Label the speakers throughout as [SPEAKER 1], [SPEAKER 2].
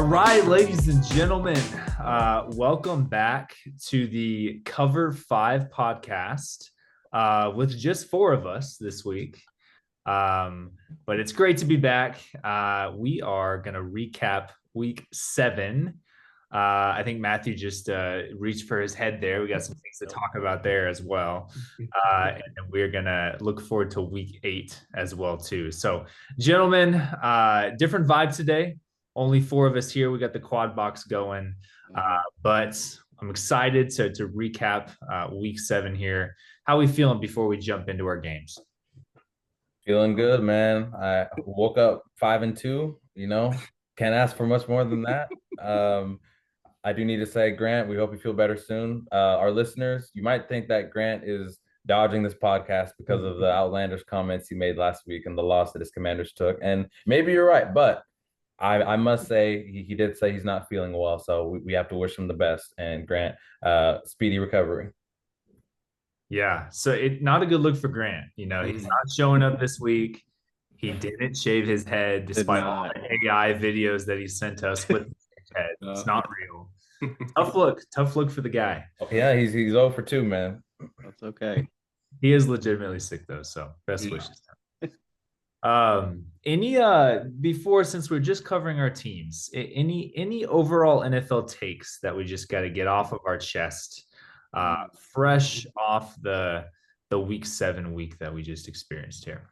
[SPEAKER 1] right, ladies and gentlemen, welcome back to the Cover 5 podcast with just four of us this week. But it's great to be back. We are going to recap week 7. I think Matthew just reached for his head there. We got some things to talk about there as well. And then we're going to look forward to week 8 as well, too. So, gentlemen, different vibe today. Only 4 of us here. We got the quad box going. But I'm excited to recap week 7 here. How are we feeling before we jump into our games?
[SPEAKER 2] Feeling good, man. I woke up 5-2, can't ask for much more than that. I do need to say, Grant, we hope you feel better soon. Our listeners, you might think that Grant is dodging this podcast because of the outlandish comments he made last week and the loss that his Commanders took. And maybe you're right, but I must say he did say he's not feeling well. So we have to wish him the best. And Grant, speedy recovery.
[SPEAKER 1] Yeah, so it's not a good look for Grant. He's not showing up this week. He didn't shave his head despite all the AI videos that he sent us with his head. It's not real. Tough look for the guy.
[SPEAKER 2] Yeah, he's 0 for 2, man.
[SPEAKER 3] That's okay.
[SPEAKER 1] He is legitimately sick though, so best wishes. Before, since we're just covering our teams, any overall NFL takes that we just got to get off of our chest, fresh off the week 7 week that we just experienced here?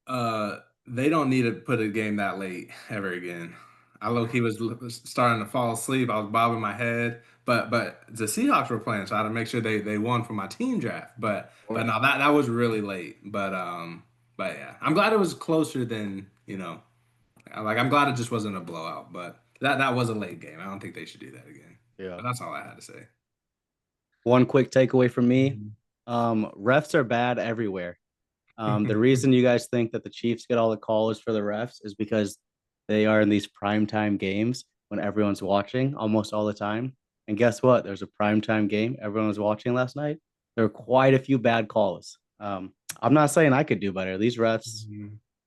[SPEAKER 4] They don't need to put a game that late ever again. I low-key was starting to fall asleep. I was bobbing my head, but the Seahawks were playing, so I had to make sure they won for my team draft. But no, that was really late. But yeah, I'm glad it was closer than I'm glad it just wasn't a blowout. But that was a late game. I don't think they should do that again.
[SPEAKER 3] Yeah,
[SPEAKER 4] but that's all I had to say.
[SPEAKER 3] One quick takeaway from me: refs are bad everywhere. The reason you guys think that the Chiefs get all the calls for the refs is because they are in these primetime games when everyone's watching almost all the time. And guess what? There's a primetime game everyone was watching last night. There were quite a few bad calls. I'm not saying I could do better. These refs,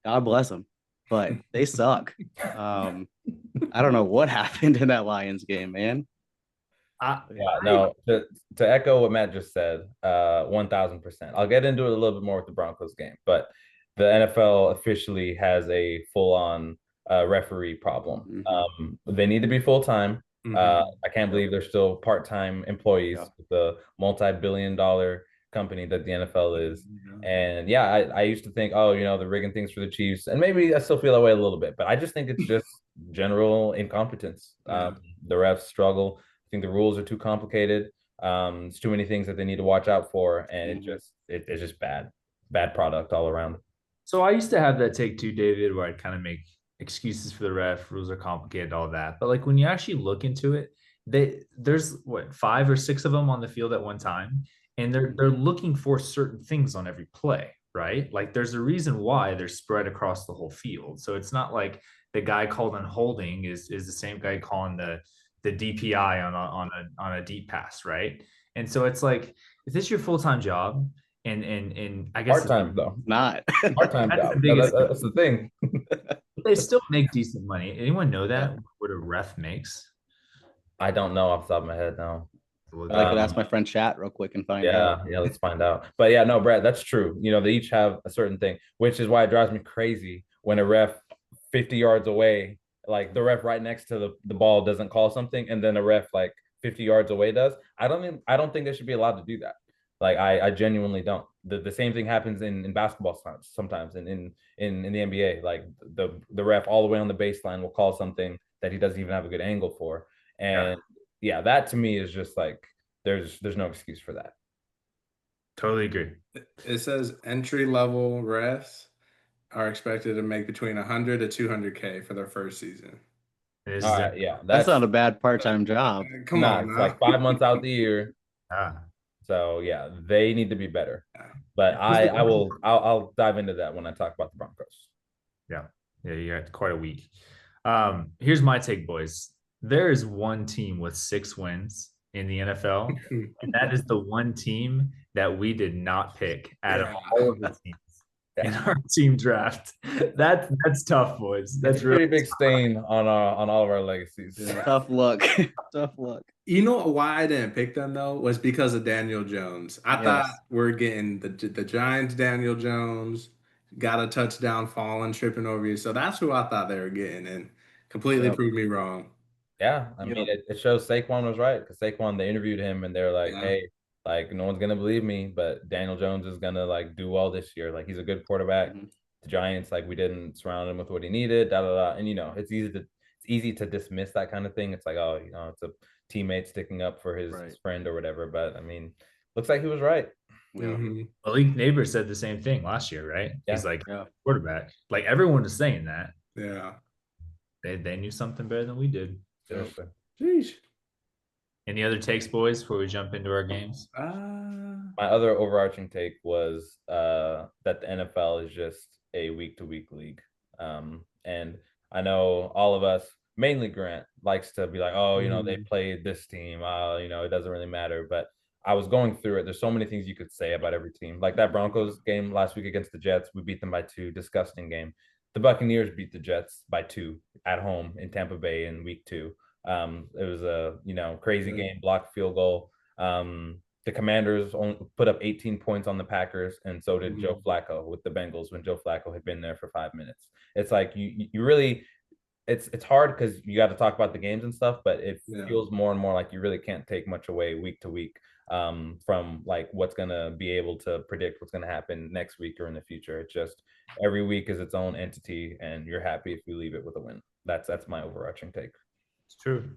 [SPEAKER 3] God bless them, but they suck. I don't know what happened in that Lions game, man.
[SPEAKER 2] To echo what Matt just said, 1,000%. I'll get into it a little bit more with the Broncos game, but the NFL officially has a full-on referee problem. They need to be full-time. I can't believe they're still part-time employees with the multi-billion-dollar company that the NFL is. And I used to think, the rigging things for the Chiefs, and maybe I still feel that way a little bit, but I just think it's just general incompetence. The refs struggle. I think the rules are too complicated. It's too many things that they need to watch out for, and it's just bad product all around.
[SPEAKER 1] So I used to have that take too, David, where I'd kind of make excuses for the ref. Rules are complicated, all that. But like when you actually look into it, there's 5 or 6 of them on the field at one time, and they're looking for certain things on every play, right? Like there's a reason why they're spread across the whole field. So it's not like the guy called on holding is the same guy calling the DPI on a deep pass, right? And so it's like, is this your full-time job? And I guess
[SPEAKER 2] part-time though,
[SPEAKER 3] not
[SPEAKER 2] part-time job. That's the thing.
[SPEAKER 1] They still make decent money. Anyone know that what a ref makes?
[SPEAKER 2] I don't know off the top of my head now.
[SPEAKER 3] I could ask my friend chat real quick and find out.
[SPEAKER 2] Yeah, let's find out. But yeah, no, Brad, that's true. They each have a certain thing, which is why it drives me crazy when a ref 50 yards away, like the ref right next to the ball doesn't call something, and then a ref like 50 yards away does. I don't think they should be allowed to do that. Like I genuinely don't. The same thing happens in basketball sometimes, and in the NBA. Like the ref all the way on the baseline will call something that he doesn't even have a good angle for, and that to me is just like there's no excuse for that.
[SPEAKER 1] Totally agree.
[SPEAKER 4] It says entry level refs are expected to make between 100 to 200K for their first season.
[SPEAKER 3] That's not a bad part-time job.
[SPEAKER 4] Come on,
[SPEAKER 2] it's like 5 months out the year. So they need to be better. But I'll dive into that when I talk about the Broncos.
[SPEAKER 1] Yeah, you had quite a week. Here's my take, boys. There is one team with 6 wins in the NFL, and that is the one team that we did not pick out of all of the teams. in our team draft. That's tough, boys. That's
[SPEAKER 2] It's a pretty
[SPEAKER 1] really
[SPEAKER 2] big stain on all of our legacies.
[SPEAKER 4] Yeah.
[SPEAKER 3] Tough luck. Tough luck.
[SPEAKER 4] You know why I didn't pick them though was because of Daniel Jones. I thought
[SPEAKER 3] Yes.
[SPEAKER 4] we're getting the Giants Daniel Jones got a touchdown falling tripping over you. So that's who I thought they were getting and completely
[SPEAKER 3] Yep.
[SPEAKER 4] proved me wrong.
[SPEAKER 2] Yeah, I
[SPEAKER 3] Yep.
[SPEAKER 2] mean, it shows Saquon was right because Saquon, they interviewed him and they're like,
[SPEAKER 4] Yeah.
[SPEAKER 2] hey, like no one's gonna believe me, but Daniel Jones is gonna like do well this year. Like he's a good quarterback.
[SPEAKER 3] Mhm.
[SPEAKER 2] The Giants, like we didn't surround him with what he needed, da da da. And it's easy to dismiss that kind of thing. It's like, oh, it's a teammate sticking up for his
[SPEAKER 3] Right.
[SPEAKER 2] friend or whatever. But I mean, looks like he was right.
[SPEAKER 3] Yeah.
[SPEAKER 4] Mhm.
[SPEAKER 1] Malik Neighbor said the same thing last year, right? He's
[SPEAKER 2] Yeah.
[SPEAKER 1] like
[SPEAKER 3] Yeah.
[SPEAKER 1] quarterback. Like everyone was saying that.
[SPEAKER 4] Yeah.
[SPEAKER 1] They knew something better than we did.
[SPEAKER 2] Seriously.
[SPEAKER 4] Sheesh.
[SPEAKER 1] Any other takes, boys, before we jump into our games?
[SPEAKER 2] My other overarching take was that the NFL is just a week-to-week league. And I know all of us, mainly Grant, likes to be like, oh, they played this team. It doesn't really matter. But I was going through it. There's so many things you could say about every team. Like that Broncos game last week against the Jets, we beat them by 2. Disgusting game. The Buccaneers beat the Jets by 2 at home in Tampa Bay in week 2. It was a crazy game, blocked field goal. The Commanders only put up 18 points on the Packers, and so did Joe Flacco with the Bengals when Joe Flacco had been there for 5 minutes. It's like you really, it's hard because you got to talk about the games and stuff, but it feels more and more like you really can't take much away week to week from like what's gonna be able to predict what's gonna happen next week or in the future. It's just every week is its own entity, and you're happy if you leave it with a win. That's my overarching take.
[SPEAKER 1] It's true.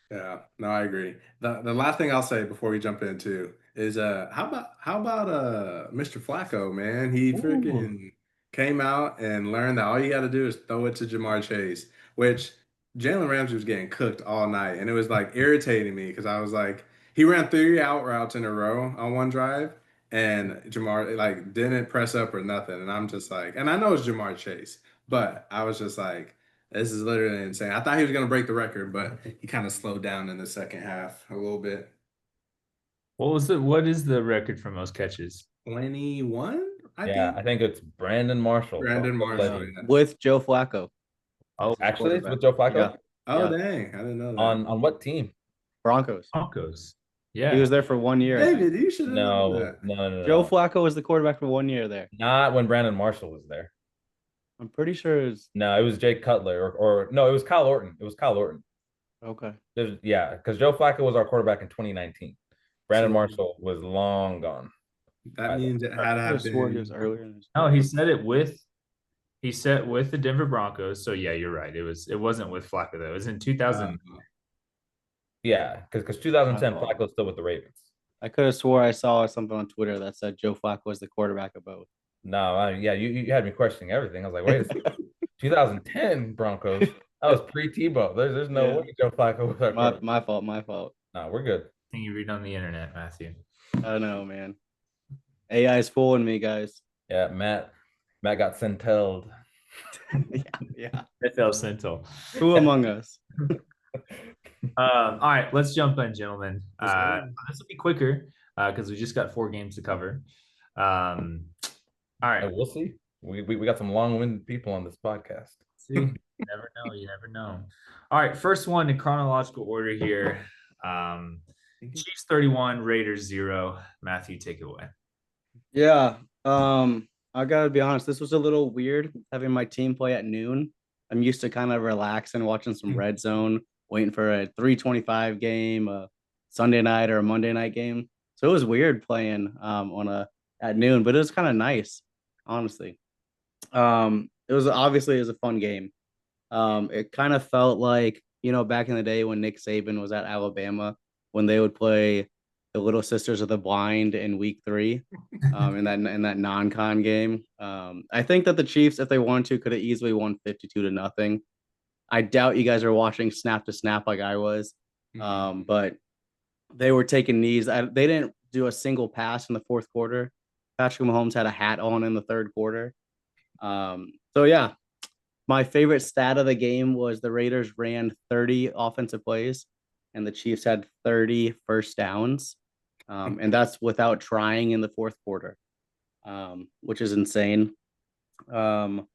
[SPEAKER 4] Yeah, no, I agree. The last thing I'll say before we jump into is how about Mr. Flacco, man? He freaking came out and learned that all you gotta do is throw it to Jamar Chase, which Jalen Ramsey was getting cooked all night, and it was like irritating me because I was like, he ran 3 out routes in a row on one drive, and Jamar like didn't press up or nothing, and I'm just like, and I know it's Jamar Chase, but I was just like, this is literally insane. I thought he was going to break the record, but he kind of slowed down in the second half a little bit.
[SPEAKER 1] What is the record for most catches?
[SPEAKER 4] 21,
[SPEAKER 2] I think it's Brandon Marshall.
[SPEAKER 4] Brandon Marshall. Yeah.
[SPEAKER 3] With Joe Flacco.
[SPEAKER 1] Oh,
[SPEAKER 2] Actually, it's with Joe Flacco?
[SPEAKER 3] Yeah.
[SPEAKER 4] Oh,
[SPEAKER 3] Yeah.
[SPEAKER 4] dang. I didn't know that.
[SPEAKER 2] On what team?
[SPEAKER 3] Broncos.
[SPEAKER 1] Broncos. Yeah.
[SPEAKER 3] He was there for 1 year. I think.
[SPEAKER 4] David, you should have known
[SPEAKER 2] No,
[SPEAKER 4] that.
[SPEAKER 2] no.
[SPEAKER 3] Joe Flacco was the quarterback for 1 year there.
[SPEAKER 2] Not when Brandon Marshall was there.
[SPEAKER 3] I'm pretty sure it was
[SPEAKER 2] No, it was Jake Cutler or no, it was Kyle Orton. It was Kyle Orton.
[SPEAKER 3] okay.
[SPEAKER 2] Because Joe Flacco was our quarterback in 2019. Brandon Marshall was long gone.
[SPEAKER 4] That means it had to
[SPEAKER 3] I
[SPEAKER 4] have
[SPEAKER 3] swore he
[SPEAKER 4] been.
[SPEAKER 3] was earlier. In his
[SPEAKER 1] No, he said with the Denver Broncos. So yeah, you're right. It wasn't with Flacco though. It was in 2000.
[SPEAKER 2] Yeah, because 2010
[SPEAKER 3] My fault.
[SPEAKER 2] Flacco's still with the Ravens.
[SPEAKER 3] I could have swore I saw something on Twitter that said Joe Flacco was the quarterback of both.
[SPEAKER 2] No, you had me questioning everything. I was like, wait a second. 2010 Broncos. That was pre-Tebow. There's no way Joe Flacco was our quarterback.
[SPEAKER 3] My fault.
[SPEAKER 2] No, we're good.
[SPEAKER 1] Thing you read on the internet, Matthew.
[SPEAKER 3] I know, man. AI is fooling me, guys.
[SPEAKER 2] Yeah, Matt got centelled.
[SPEAKER 3] Yeah.
[SPEAKER 1] NFL Central.
[SPEAKER 3] Who among us?
[SPEAKER 1] All right, let's jump in, gentlemen. This will be quicker because we just got 4 games to cover. All right,
[SPEAKER 2] We'll see. We got some long-winded people on this podcast.
[SPEAKER 1] see, you never know. All right, first one in chronological order here. Chiefs 31, Raiders 0. Matthew, take it away.
[SPEAKER 3] Yeah. I gotta be honest, this was a little weird having my team play at noon. I'm used to kind of relaxing, watching some red zone, waiting for a 3:25 game, a Sunday night or a Monday night game. So it was weird playing at noon, but it was kind of nice, honestly. It was a fun game. It kind of felt like, back in the day when Nick Saban was at Alabama, when they would play the Little Sisters of the Blind in week 3, in that non-con game. I think that the Chiefs, if they wanted to, could have easily won 52-0. I doubt you guys are watching snap to snap like I was, but they were taking knees. They didn't do a single pass in the fourth quarter. Patrick Mahomes had a hat on in the third quarter. So yeah, my favorite stat of the game was the Raiders ran 30 offensive plays and the Chiefs had 30 first downs. And that's without trying in the fourth quarter. which is insane. Um,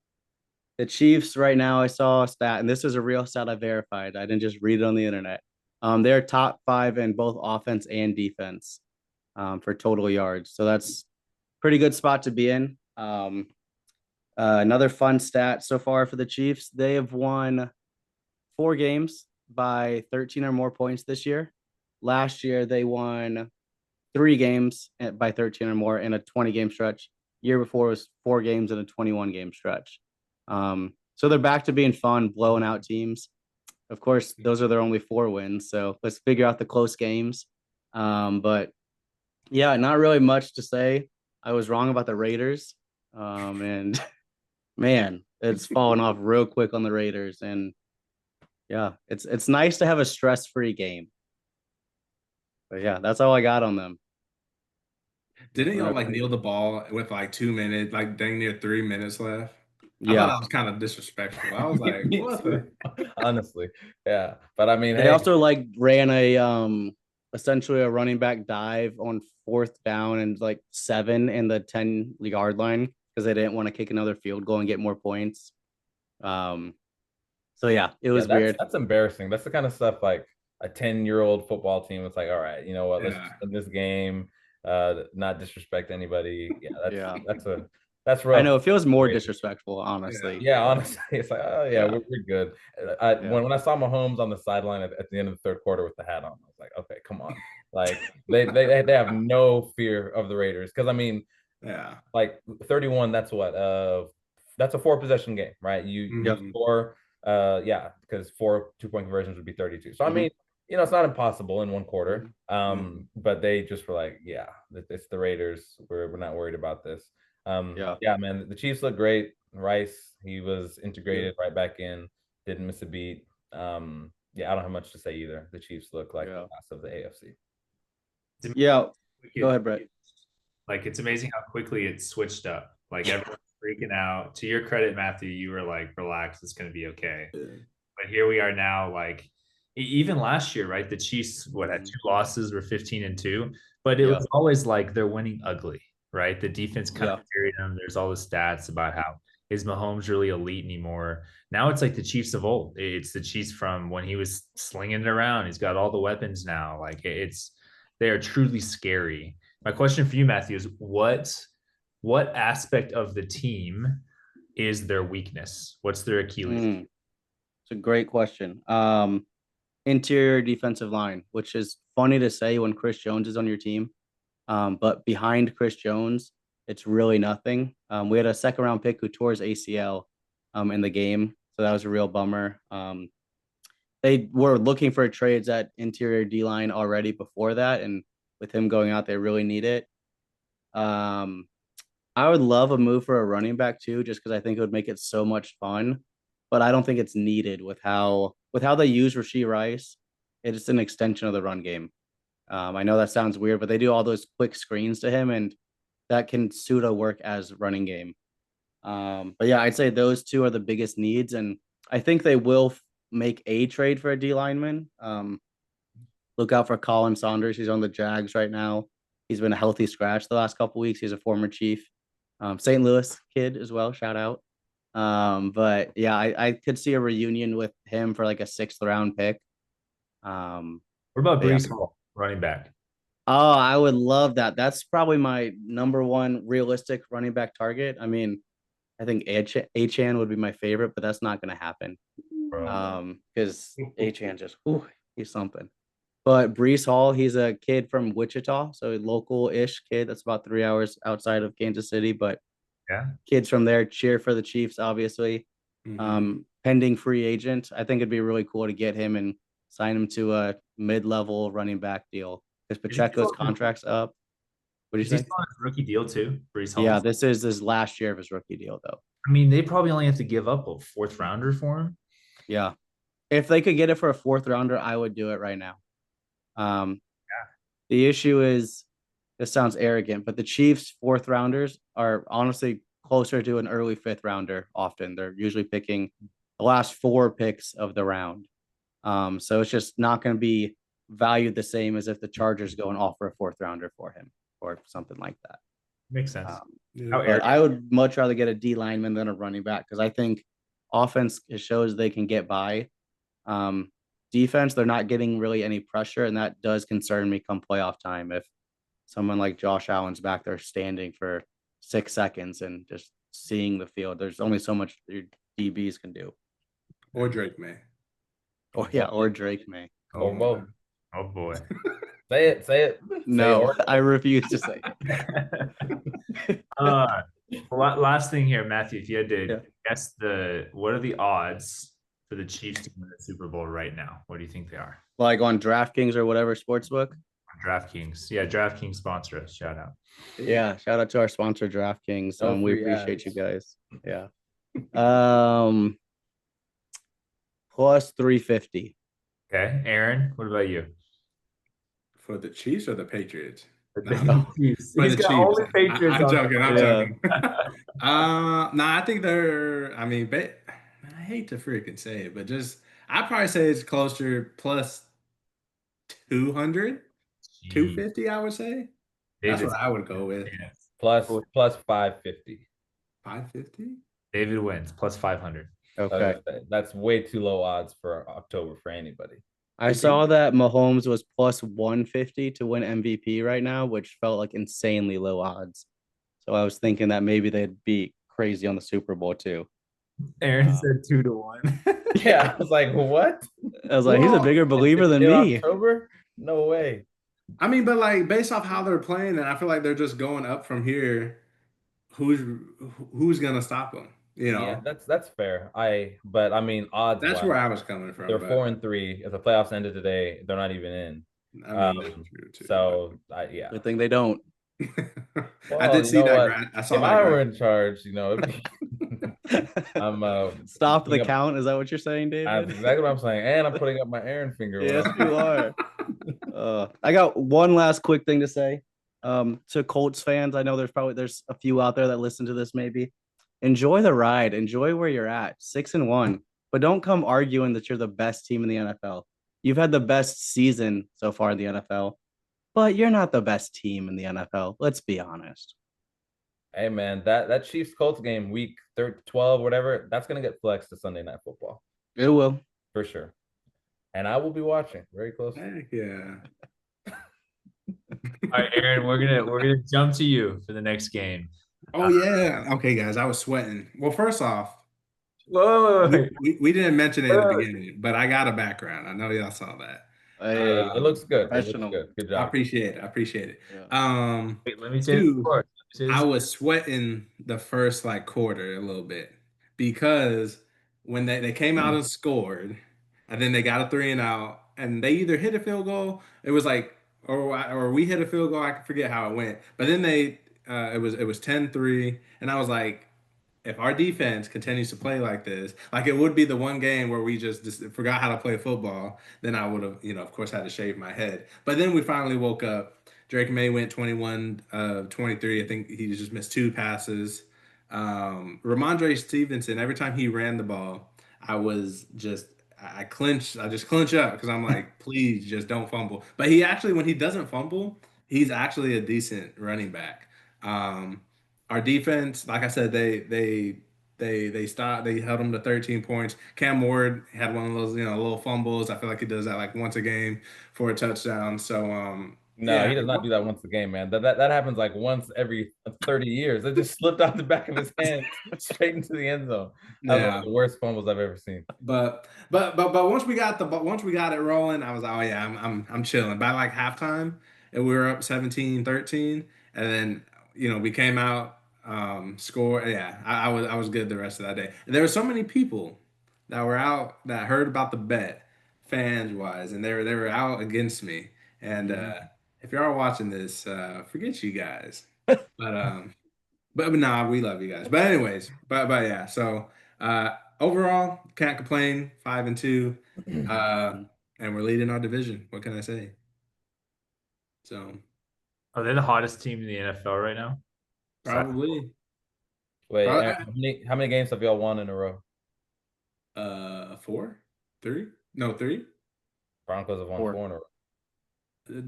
[SPEAKER 3] the Chiefs right now, I saw a stat, and this is a real stat I verified. I didn't just read it on the internet. They're top 5 in both offense and defense for total yards. So that's pretty good spot to be in. Another fun stat so far for the Chiefs, they have won 4 games by 13 or more points this year. Last year, they won 3 games by 13 or more in a 20-game stretch. Year before was 4 games in a 21-game stretch. So they're back to being fun, blowing out teams. Of course, those are their only 4 wins. So let's figure out the close games. But yeah, not really much to say. I was wrong about the Raiders. And man, it's fallen off real quick on the Raiders. And yeah, it's nice to have a stress-free game. But yeah, that's all I got on them.
[SPEAKER 4] Didn't y'all like kneel the ball with like 2 minutes, like dang near 3 minutes left? I thought
[SPEAKER 3] Yeah.
[SPEAKER 4] that was kind of disrespectful. I was like,
[SPEAKER 2] Me
[SPEAKER 4] what
[SPEAKER 2] too.
[SPEAKER 4] the?
[SPEAKER 2] Honestly, yeah. But I mean,
[SPEAKER 3] They
[SPEAKER 2] hey,
[SPEAKER 3] also like ran a essentially a running back dive on 4th down and like 7 in the 10-yard line because they didn't want to kick another field goal and get more points. So yeah, it was weird.
[SPEAKER 2] that's embarrassing. That's the kind of stuff like a 10-year-old football team. It's like, all right, you know what? Let's
[SPEAKER 4] Yeah.
[SPEAKER 2] just in this game, not disrespect anybody. Yeah,
[SPEAKER 3] Yeah.
[SPEAKER 2] that's rough.
[SPEAKER 3] I know it feels more
[SPEAKER 2] Crazy.
[SPEAKER 3] disrespectful, honestly.
[SPEAKER 2] Yeah, honestly, it's like, oh yeah,
[SPEAKER 3] Yeah.
[SPEAKER 2] we're good. When I saw Mahomes on the sideline at the end of the 3rd quarter with the hat on, I was like, okay, come on. Like they have no fear of the Raiders because I mean,
[SPEAKER 4] Yeah.
[SPEAKER 2] like 31. That's what that's a 4-possession game, right? You
[SPEAKER 4] Mhm.
[SPEAKER 2] score, yeah, because 4 2-point conversions would be 32. So I
[SPEAKER 3] Mhm.
[SPEAKER 2] mean, you know, it's not impossible in one quarter.
[SPEAKER 4] Mhm.
[SPEAKER 2] But they just were like, yeah, it's the Raiders. We're not worried about this. Yeah, man, the Chiefs look great. Rice, he was integrated right back in, didn't miss a beat. Yeah, I don't have much to say either. The Chiefs look like the class of the AFC.
[SPEAKER 3] Yeah. Go ahead, Brett.
[SPEAKER 1] Like, it's amazing how quickly it switched up. Like, everyone's freaking out. To your credit, Matthew, you were like, relax, it's going to be okay. But here we are now, like, even last year, right? The Chiefs, had 2 losses, were 15-2, but it was always like they're winning ugly, right? The defense kind of carried them. There's all the stats about how is Mahomes really elite anymore? Now it's like the Chiefs of old. It's the Chiefs from when he was slinging it around. He's got all the weapons now. Like, they are truly scary. My question for you, Matthew, is what aspect of the team is their weakness? What's their Achilles?
[SPEAKER 3] It's a great question. Interior defensive line, which is funny to say when Chris Jones is on your team. But behind Chris Jones, it's really nothing. We had a 2nd-round pick who tore his ACL in the game. So that was a real bummer. They were looking for trades at interior D-line already before that. And with him going out, they really need it. I would love a move for a running back too, just because I think it would make it so much fun. But I don't think it's needed with how they use Rashee Rice. It's an extension of the run game. I know that sounds weird, but they do all those quick screens to him, and that can pseudo work as running game. But yeah, I'd say those 2 are the biggest needs, and I think they will make a trade for a D lineman. Look out for Colin Saunders. He's on the Jags right now. He's been a healthy scratch the last couple weeks. He's a former Chief, St. Louis kid as well. Shout out. But yeah, I could see a reunion with him for like a 6th-round pick.
[SPEAKER 1] What about Breece Hall, running back?
[SPEAKER 3] Oh, I would love that. That's probably my number 1 realistic running back target. I mean, I think Achane would be my favorite, but that's not going to happen. Because Achane just, he's something. But Breece Hall, he's a kid from Wichita, so a local-ish kid that's about 3 hours outside of Kansas City. But kids from there cheer for the Chiefs, obviously. Pending free agent, I think it'd be really cool to get him and sign him to a mid-level running back deal because Pacheco's contract's up. What do you say?
[SPEAKER 1] He's on his rookie deal too, Breece Hall.
[SPEAKER 3] Yeah, this is his last year of his rookie deal, though.
[SPEAKER 1] I mean, they probably only have to give up a 4th rounder for him.
[SPEAKER 3] Yeah, if they could get it for a 4th rounder, I would do it right now. The issue is, this sounds arrogant, but the Chiefs' 4th rounders are honestly closer to an early 5th rounder. Often they're usually picking the last 4 picks of the round. So it's just not going to be valued the same as if the Chargers go and offer a 4th rounder for him or something like that.
[SPEAKER 1] Makes sense. How
[SPEAKER 3] But
[SPEAKER 1] Aaron-
[SPEAKER 3] I would much rather get a D lineman than a running back because I think offense it shows they can get by. Defense, they're not getting really any pressure, and that does concern me come playoff time. If someone like Josh Allen's back there standing for 6 seconds and just seeing the field, there's only so much your DBs can do.
[SPEAKER 4] Or Drake May.
[SPEAKER 3] Or Drake May.
[SPEAKER 2] Or
[SPEAKER 4] my
[SPEAKER 2] both.
[SPEAKER 4] God.
[SPEAKER 1] Oh boy.
[SPEAKER 2] Say it. Say it.
[SPEAKER 3] No,
[SPEAKER 2] or
[SPEAKER 3] I refuse to say.
[SPEAKER 1] Last thing here, Matthew, if you had to
[SPEAKER 3] Yeah.
[SPEAKER 1] guess what are the odds for the Chiefs to win the Super Bowl right now? What do you think they are?
[SPEAKER 3] Like on DraftKings or whatever sportsbook.
[SPEAKER 1] DraftKings. Yeah, DraftKings sponsor us. Shout out.
[SPEAKER 3] Yeah, shout out to our sponsor DraftKings.
[SPEAKER 2] No
[SPEAKER 3] We
[SPEAKER 2] free
[SPEAKER 3] appreciate
[SPEAKER 2] ads.
[SPEAKER 3] you guys. Yeah. Plus 350.
[SPEAKER 1] Okay. Aaron, what about you?
[SPEAKER 4] For the Chiefs or the Patriots?
[SPEAKER 1] The
[SPEAKER 4] No.
[SPEAKER 1] Chiefs.
[SPEAKER 4] For
[SPEAKER 1] He's
[SPEAKER 4] the
[SPEAKER 1] got
[SPEAKER 4] Chiefs.
[SPEAKER 1] only Patriots
[SPEAKER 4] I'm
[SPEAKER 1] on
[SPEAKER 4] joking. I'm
[SPEAKER 3] Yeah.
[SPEAKER 4] joking. I think they're. I mean, I hate to freaking say it, but just I'd probably say it's closer plus 200, 250. I would say that's
[SPEAKER 1] David,
[SPEAKER 4] what I would go with.
[SPEAKER 2] plus 550.
[SPEAKER 4] 550.
[SPEAKER 1] David wins plus 500.
[SPEAKER 3] Okay.
[SPEAKER 2] That's way too low odds for October for anybody.
[SPEAKER 3] I saw that Mahomes was plus 150 to win MVP right now, which felt like insanely low odds. So I was thinking that maybe they'd be crazy on the Super Bowl too.
[SPEAKER 1] Aaron said 2-1.
[SPEAKER 2] Yeah, I was like, what?
[SPEAKER 3] I was like, he's a
[SPEAKER 4] Well,
[SPEAKER 3] bigger believer than
[SPEAKER 2] In
[SPEAKER 3] me.
[SPEAKER 2] October? No way.
[SPEAKER 4] I mean, but like based off how they're playing, and I feel like they're just going up from here. Who's gonna stop them? You know,
[SPEAKER 2] Yeah, that's fair. But I mean, odds.
[SPEAKER 4] that's
[SPEAKER 2] wise,
[SPEAKER 4] where I was coming from.
[SPEAKER 2] they're
[SPEAKER 4] but,
[SPEAKER 2] 4-3. If the playoffs ended today, they're not even in.
[SPEAKER 4] I mean, that's true too.
[SPEAKER 2] So yeah.
[SPEAKER 3] Good thing they don't.
[SPEAKER 4] I did see that. I saw
[SPEAKER 2] if
[SPEAKER 4] that.
[SPEAKER 2] I were in charge, I'm
[SPEAKER 3] Stop the
[SPEAKER 2] putting up-
[SPEAKER 3] count. Is that what you're saying,
[SPEAKER 2] That's
[SPEAKER 3] David?
[SPEAKER 2] exactly what I'm saying. And I'm putting up my Aaron finger.
[SPEAKER 3] Yes, you are. I got one last quick thing to say. To Colts fans, I know there's a few out there that listen to this. Maybe enjoy the ride, enjoy where you're at, 6-1, but don't come arguing that you're the best team in the NFL. You've had the best season so far in the NFL, but you're not the best team in the NFL. Let's be honest.
[SPEAKER 2] Hey man, that Chiefs Colts game, week 12, whatever, that's gonna get flexed to Sunday Night Football
[SPEAKER 3] It will.
[SPEAKER 2] for sure. And I will be watching very closely.
[SPEAKER 4] Heck yeah.
[SPEAKER 1] All right, Aaron, we're gonna jump to you for the next game.
[SPEAKER 4] Oh yeah. Okay, guys, I was sweating. Well, first off,
[SPEAKER 1] Whoa.
[SPEAKER 4] we didn't mention it at the beginning, but I got a background. I know y'all saw that.
[SPEAKER 3] Hey,
[SPEAKER 2] It looks good. It looks
[SPEAKER 3] Professional.
[SPEAKER 2] good. Good
[SPEAKER 4] I
[SPEAKER 2] job.
[SPEAKER 4] appreciate it. I appreciate it.
[SPEAKER 3] Yeah.
[SPEAKER 1] Wait, let me say this
[SPEAKER 4] Two,
[SPEAKER 1] before.
[SPEAKER 4] I was sweating the first like quarter a little bit because when they came out and scored, and then they got a 3-and-out, and they either hit a field goal. It was like, or we hit a field goal. I forget how it went, but then it was 10-3, and I was like, if our defense continues to play like this, like it would be the one game where we just forgot how to play football, then I would have, of course, had to shave my head. But then we finally woke up. Drake May went 21 of 23. I think he just missed 2 passes. Ramondre Stevenson, every time he ran the ball, I clinch. I just clinch up because I'm like, please just don't fumble. But he actually, when he doesn't fumble, he's actually a decent running back. Our defense, like I said, they stopped. They held them to 13 points. Cam Ward had one of those, little fumbles. I feel like he does that like once a game for a touchdown. So
[SPEAKER 2] No,
[SPEAKER 4] yeah.
[SPEAKER 2] he does not do that once a game, man. That happens like once every 30 years. It just slipped out the back of his hand straight into the end zone. That was one of the worst fumbles I've ever seen.
[SPEAKER 4] But once we got it rolling, I was like, oh yeah, I'm chilling. By like halftime, and we were up 17-13, and then we came out, score. Yeah, I was good the rest of that day. And there were so many people that were out that heard about the bet, fans wise, and they were out against me. And if you are watching this, forget you guys. But nah, we love you guys. But anyways, but yeah. So overall, can't complain. 5-2, and we're leading our division. What can I say? So
[SPEAKER 1] Are they the hottest team in the NFL right now?
[SPEAKER 4] probably
[SPEAKER 2] Wait,
[SPEAKER 4] Probably-
[SPEAKER 2] Aaron, how many games have y'all won in a row?
[SPEAKER 4] 4, 3, no 3.
[SPEAKER 2] Broncos have won 4 in a row.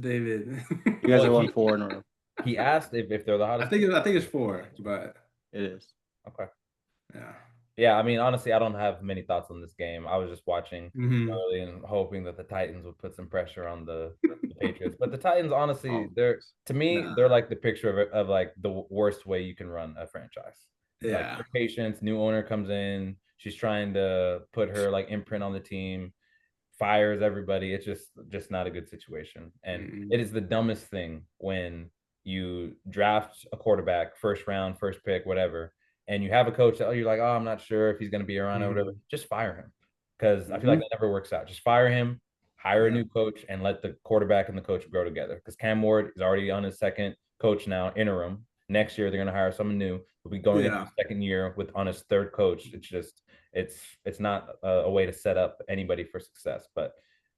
[SPEAKER 4] David.
[SPEAKER 3] You guys have won 4 in a row.
[SPEAKER 2] He asked if they're the
[SPEAKER 4] I
[SPEAKER 2] hottest.
[SPEAKER 4] think it's 4, but
[SPEAKER 3] It is.
[SPEAKER 2] Okay.
[SPEAKER 4] yeah.
[SPEAKER 2] Yeah, I mean, honestly, I don't have many thoughts on this game. I was just watching
[SPEAKER 4] Mhm.
[SPEAKER 2] early and hoping that the Titans would put some pressure on the Patriots. But the Titans, honestly,
[SPEAKER 4] Oh,
[SPEAKER 2] they're to me,
[SPEAKER 4] nah.
[SPEAKER 2] they're like the picture of like the worst way you can run a franchise. Like
[SPEAKER 4] Yeah.
[SPEAKER 2] your patience, new owner comes in, she's trying to put her like imprint on the team, fires everybody. It's just not a good situation. And
[SPEAKER 4] Mm-mm.
[SPEAKER 2] it is the dumbest thing when you draft a quarterback, first round, first pick, whatever, and you have a coach that you're like, oh, I'm not sure if he's going to be around or whatever. Just fire him because I feel like that never works out. Just fire him, hire a
[SPEAKER 4] Yeah.
[SPEAKER 2] new coach, and let the quarterback and the coach grow together. Because Cam Ward is already on his second coach now, interim. Next year they're going to hire someone new. He'll be going into
[SPEAKER 4] Yeah.
[SPEAKER 2] his second year with on his third coach. It's just it's not a way to set up anybody for success. But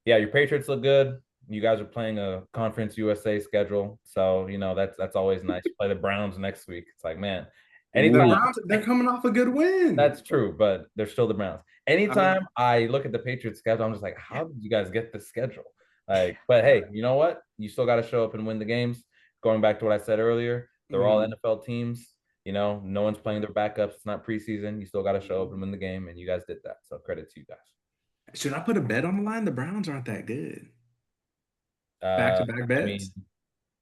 [SPEAKER 2] yeah, your Patriots look good. You guys are playing a Conference USA schedule, so you know that's always nice. You play the Browns next week. It's like, man,
[SPEAKER 4] The
[SPEAKER 2] anytime
[SPEAKER 4] Browns, they're coming off a good win.
[SPEAKER 2] that's true, but they're still the Browns. Anytime I look at the Patriots schedule, I'm just like, how did you guys get this schedule? Like, but hey, you know what? You still got to show up and win the games. Going back to what I said earlier, they're all NFL teams. You know, no one's playing their backups. It's not preseason. You still got to show up and win the game, and you guys did that. So credit to you guys.
[SPEAKER 4] Should I put a bet on the line? The Browns aren't that good.
[SPEAKER 2] Uh,
[SPEAKER 4] Back-to-back
[SPEAKER 2] I
[SPEAKER 4] bets.
[SPEAKER 2] mean,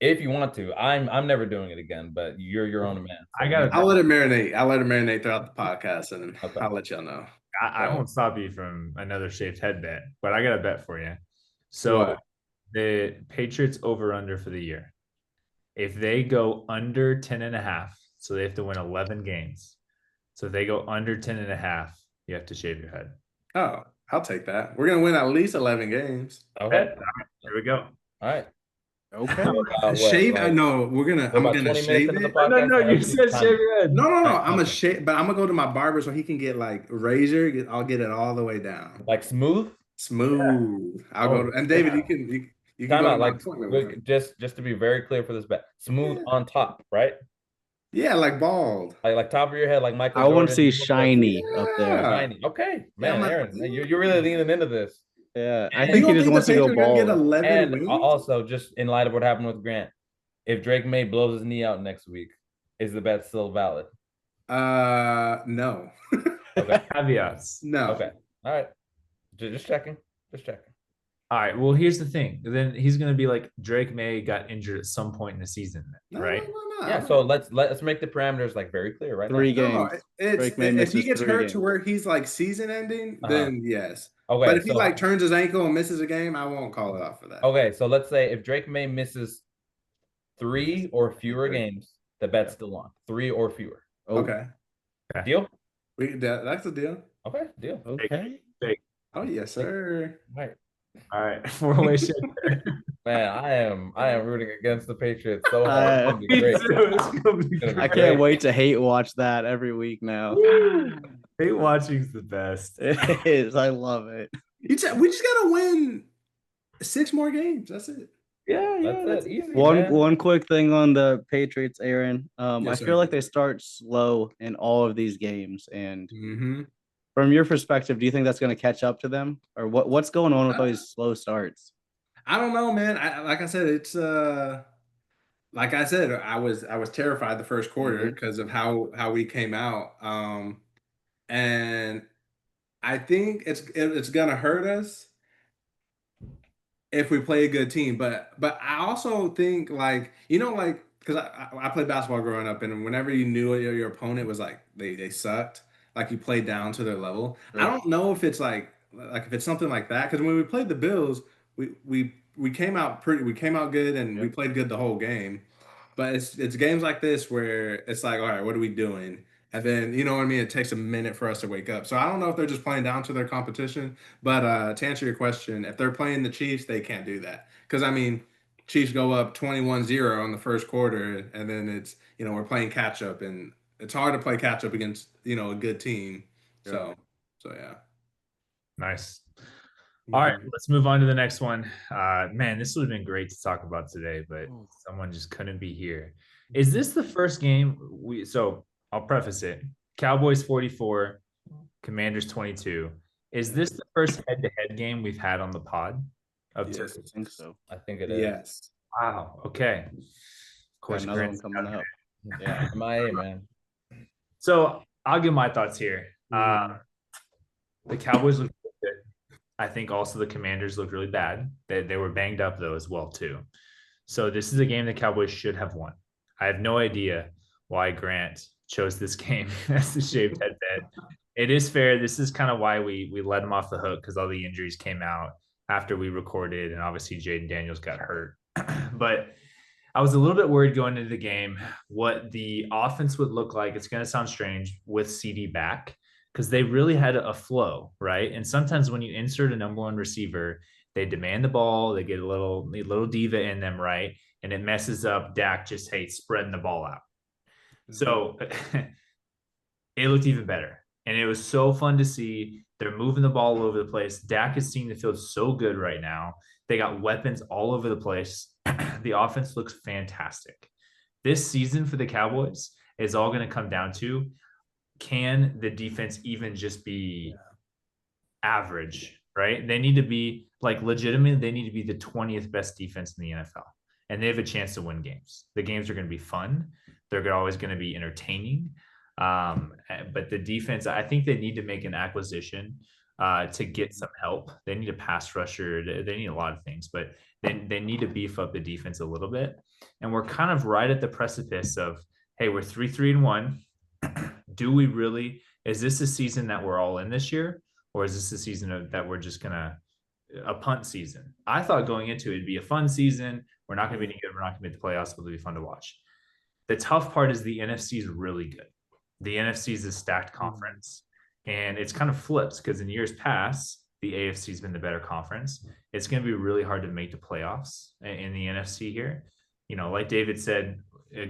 [SPEAKER 2] if you want to, I'm never doing it again. But you're your own man. So
[SPEAKER 1] I got
[SPEAKER 4] I'll let it marinate. I'll let it marinate throughout the podcast, and
[SPEAKER 2] Okay.
[SPEAKER 4] I'll let y'all know.
[SPEAKER 1] I won't stop you from another shaved head bet, but I got a bet for you. So
[SPEAKER 4] What?
[SPEAKER 1] the Patriots over under for the year. If they go under 10.5, so they have to win 11 games. So if they go under 10.5, you have to shave your head.
[SPEAKER 4] Oh, I'll take that. We're gonna win at least 11 games.
[SPEAKER 2] Okay.
[SPEAKER 1] Here we go.
[SPEAKER 2] All right.
[SPEAKER 3] Okay.
[SPEAKER 4] Shave?
[SPEAKER 2] Like,
[SPEAKER 4] No, I'm
[SPEAKER 2] about
[SPEAKER 4] gonna
[SPEAKER 2] 20 minutes
[SPEAKER 4] shave
[SPEAKER 2] into the
[SPEAKER 4] it.
[SPEAKER 2] podcast.
[SPEAKER 1] No, you said
[SPEAKER 2] Time-
[SPEAKER 1] shave your head.
[SPEAKER 4] No, I'm
[SPEAKER 2] Okay.
[SPEAKER 4] gonna shave, but I'm gonna go to my barber so he can get like razor. I'll get it all the way down,
[SPEAKER 2] Like smooth.
[SPEAKER 4] smooth. I'll
[SPEAKER 2] Oh,
[SPEAKER 4] go to, and David,
[SPEAKER 2] yeah.
[SPEAKER 4] you can
[SPEAKER 2] Time
[SPEAKER 4] go to
[SPEAKER 2] out.
[SPEAKER 4] my
[SPEAKER 2] Like
[SPEAKER 4] appointment with him.
[SPEAKER 2] just to be very clear for this bet, smooth
[SPEAKER 4] Yeah.
[SPEAKER 2] on top, right?
[SPEAKER 4] Yeah, like bald.
[SPEAKER 2] Like top of your head, like Michael.
[SPEAKER 3] I want
[SPEAKER 2] Jordan,
[SPEAKER 3] to see
[SPEAKER 2] you look like-
[SPEAKER 3] shiny up there.
[SPEAKER 4] Yeah.
[SPEAKER 2] Shiny. Okay, man,
[SPEAKER 4] Yeah,
[SPEAKER 2] Aaron, you're really leaning into this.
[SPEAKER 3] Yeah, I
[SPEAKER 2] And
[SPEAKER 3] think he
[SPEAKER 4] don't
[SPEAKER 3] just
[SPEAKER 4] think
[SPEAKER 3] wants
[SPEAKER 4] the
[SPEAKER 3] to go
[SPEAKER 4] Patriots gonna get
[SPEAKER 3] bald.
[SPEAKER 4] 11
[SPEAKER 2] And
[SPEAKER 4] wins?
[SPEAKER 2] also, just in light of what happened with Grant, if Drake May blows his knee out next week, is the bet still valid?
[SPEAKER 4] No.
[SPEAKER 2] Okay.
[SPEAKER 1] Caveats.
[SPEAKER 4] No.
[SPEAKER 2] Okay. All right. Just checking. Just checking.
[SPEAKER 1] All right. Well, here's the thing. Then he's going to be like Drake May got injured at some point in the season,
[SPEAKER 4] No,
[SPEAKER 1] right?
[SPEAKER 4] no.
[SPEAKER 2] Yeah. So let's make the parameters like very clear, right?
[SPEAKER 3] Three
[SPEAKER 2] now.
[SPEAKER 3] games.
[SPEAKER 4] It's
[SPEAKER 3] Drake May
[SPEAKER 4] if he
[SPEAKER 3] misses
[SPEAKER 4] gets
[SPEAKER 3] 3
[SPEAKER 4] hurt
[SPEAKER 3] games.
[SPEAKER 4] to where he's like season ending,
[SPEAKER 2] Uh-huh.
[SPEAKER 4] then yes.
[SPEAKER 2] Okay.
[SPEAKER 4] But if he
[SPEAKER 2] so-
[SPEAKER 4] like turns his ankle and misses a game, I won't call it off for that.
[SPEAKER 2] Okay, so let's say if Drake May misses 3 or fewer games, the bet's still on. 3 or fewer.
[SPEAKER 3] Oh,
[SPEAKER 4] Okay.
[SPEAKER 2] Deal?
[SPEAKER 4] That's a deal.
[SPEAKER 2] Okay, deal.
[SPEAKER 3] okay.
[SPEAKER 4] Oh yes, sir.
[SPEAKER 2] Right.
[SPEAKER 1] All right. Four-way shave.
[SPEAKER 2] Man, I am rooting against the Patriots so hard. It's gonna be
[SPEAKER 1] Me
[SPEAKER 2] great.
[SPEAKER 1] too. It's gonna be
[SPEAKER 2] It's gonna be
[SPEAKER 3] I
[SPEAKER 1] great.
[SPEAKER 3] can't wait to hate watch that every week now.
[SPEAKER 1] Hate watching's the best.
[SPEAKER 3] It is. I love it.
[SPEAKER 4] We just gotta win 6 more games. That's it.
[SPEAKER 1] Yeah,
[SPEAKER 2] That's it. Easy,
[SPEAKER 3] One
[SPEAKER 2] man.
[SPEAKER 3] one quick thing on the Patriots, Aaron. I
[SPEAKER 4] Yes, sir.
[SPEAKER 3] feel like they start slow in all of these games, and
[SPEAKER 4] Mm-hmm.
[SPEAKER 3] from your perspective, do you think that's going to catch up to them, or what's going on with all these slow starts?
[SPEAKER 4] I don't know, man. Like I said, it's like I said, I was terrified the first quarter because of how we came out. And I think it's gonna hurt us if we play a good team. But I also think like like because I played basketball growing up, and whenever you knew your opponent was like they sucked, like you played down to their level. I don't know if it's like if it's something like that because when we played the Bills, we came out good and we played good the whole game. But it's games like this where it's like, all right, what are we doing? And then you know what I mean. It takes a minute for us to wake up. So I don't know if they're just playing down to their competition. But to answer your question, if they're playing the Chiefs, they can't do that because I mean, Chiefs go up 21-0 in the first quarter, and then it's we're playing catch up, and it's hard to play catch up against a good team. So yeah.
[SPEAKER 1] Nice. All right, let's move on to the next one. Man, this would have been great to talk about today, but someone just couldn't be here. Is this the first game so I'll preface it. Cowboys 44, Commanders 22. Is this the first head-to-head game we've had on the pod?
[SPEAKER 4] Yes.
[SPEAKER 3] I think so.
[SPEAKER 2] I think it is.
[SPEAKER 4] Yes.
[SPEAKER 1] Wow. Okay. Of course,
[SPEAKER 3] Got another one
[SPEAKER 1] Grant's
[SPEAKER 3] coming
[SPEAKER 1] got
[SPEAKER 3] up.
[SPEAKER 1] it.
[SPEAKER 3] Yeah.
[SPEAKER 2] MIA, man.
[SPEAKER 1] So I'll give my thoughts here. The Cowboys look good. I think also the Commanders look really bad. They were banged up though as well too. So this is a game the Cowboys should have won. I have no idea why Grant chose this game as the shaved head bet. It is fair. This is kind of why we let him off the hook because all the injuries came out after we recorded, and obviously Jaden Daniels got hurt. But I was a little bit worried going into the game what the offense would look like. It's going to sound strange with CD back because they really had a flow, right? And sometimes when you insert a number one receiver, they demand the ball, they get a little diva in them, right? And it messes up Dak just spreading the ball out. So it looked even better. And it was so fun to see. They're moving the ball all over the place. Dak is seeing the field so good right now. They got weapons all over the place. The offense looks fantastic. This season for the Cowboys is all going to come down to, can the defense even just be average, right? They need to be like legitimately, they need to be the 20th best defense in the NFL. And they have a chance to win games. The games are going to be fun. They're always going to be entertaining. But the defense, I think they need to make an acquisition to get some help. They need a pass rusher. They need a lot of things, but they need to beef up the defense a little bit. And we're kind of right at the precipice of, hey, we're 3-1. Do we really, is this a season that we're all in this year? Or is this a season that we're just going to, a punt season? I thought going into it, it'd be a fun season. We're not going to be any good. We're not going to make the playoffs, but it'll be fun to watch. The tough part is the NFC is really good. The NFC is a stacked conference. And it's kind of flips because in years past, the AFC has been the better conference. It's going to be really hard to make the playoffs in the NFC here. You know, like David said,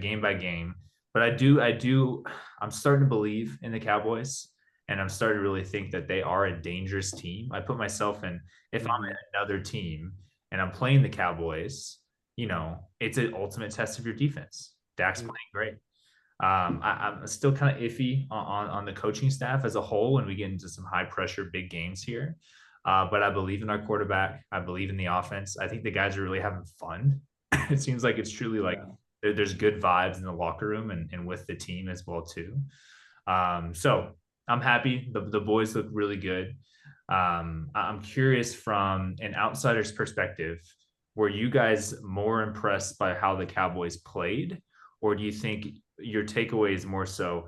[SPEAKER 1] game by game. But I'm starting to believe in the Cowboys. And I'm starting to really think that they are a dangerous team. I put myself in, if I'm in another team and I'm playing the Cowboys, you know, it's an ultimate test of your defense. Dak's playing great. I'm still kind of iffy on the coaching staff as a whole when we get into some high pressure, big games here. But I believe in our quarterback. I believe in the offense. I think the guys are really having fun. It seems like it's truly like there's good vibes in the locker room and with the team as well too. So I'm happy. The boys look really good. I'm curious from an outsider's perspective, were you guys more impressed by how the Cowboys played? Or do you think your takeaway is more so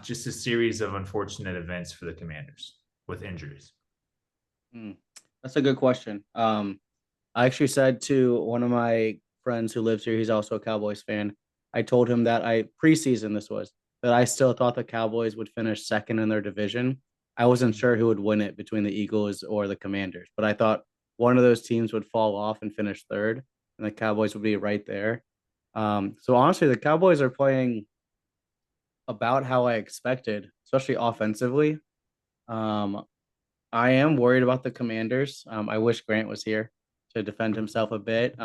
[SPEAKER 1] just a series of unfortunate events for the Commanders with injuries?
[SPEAKER 3] That's a good question. I actually said to one of my friends who lives here, he's also a Cowboys fan. I told him that preseason that I still thought the Cowboys would finish second in their division. I wasn't sure who would win it between the Eagles or the Commanders, but I thought one of those teams would fall off and finish third, and the Cowboys would be right there. So honestly, the Cowboys are playing about how I expected, especially offensively. I am worried about the Commanders. I wish Grant was here to defend himself a bit.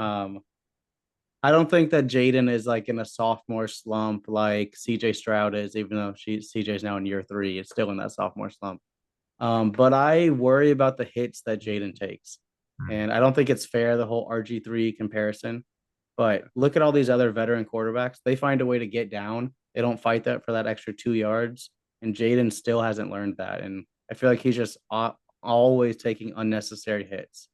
[SPEAKER 3] I don't think that Jaden is like in a sophomore slump like CJ Stroud is, even though CJ is now in year 3. It's still in that sophomore slump. But I worry about the hits that Jaden takes. And I don't think it's fair, the whole RG3 comparison. But look at all these other veteran quarterbacks. They find a way to get down. They don't fight that for that extra 2 yards. And Jaden still hasn't learned that. And I feel like he's just always taking unnecessary hits.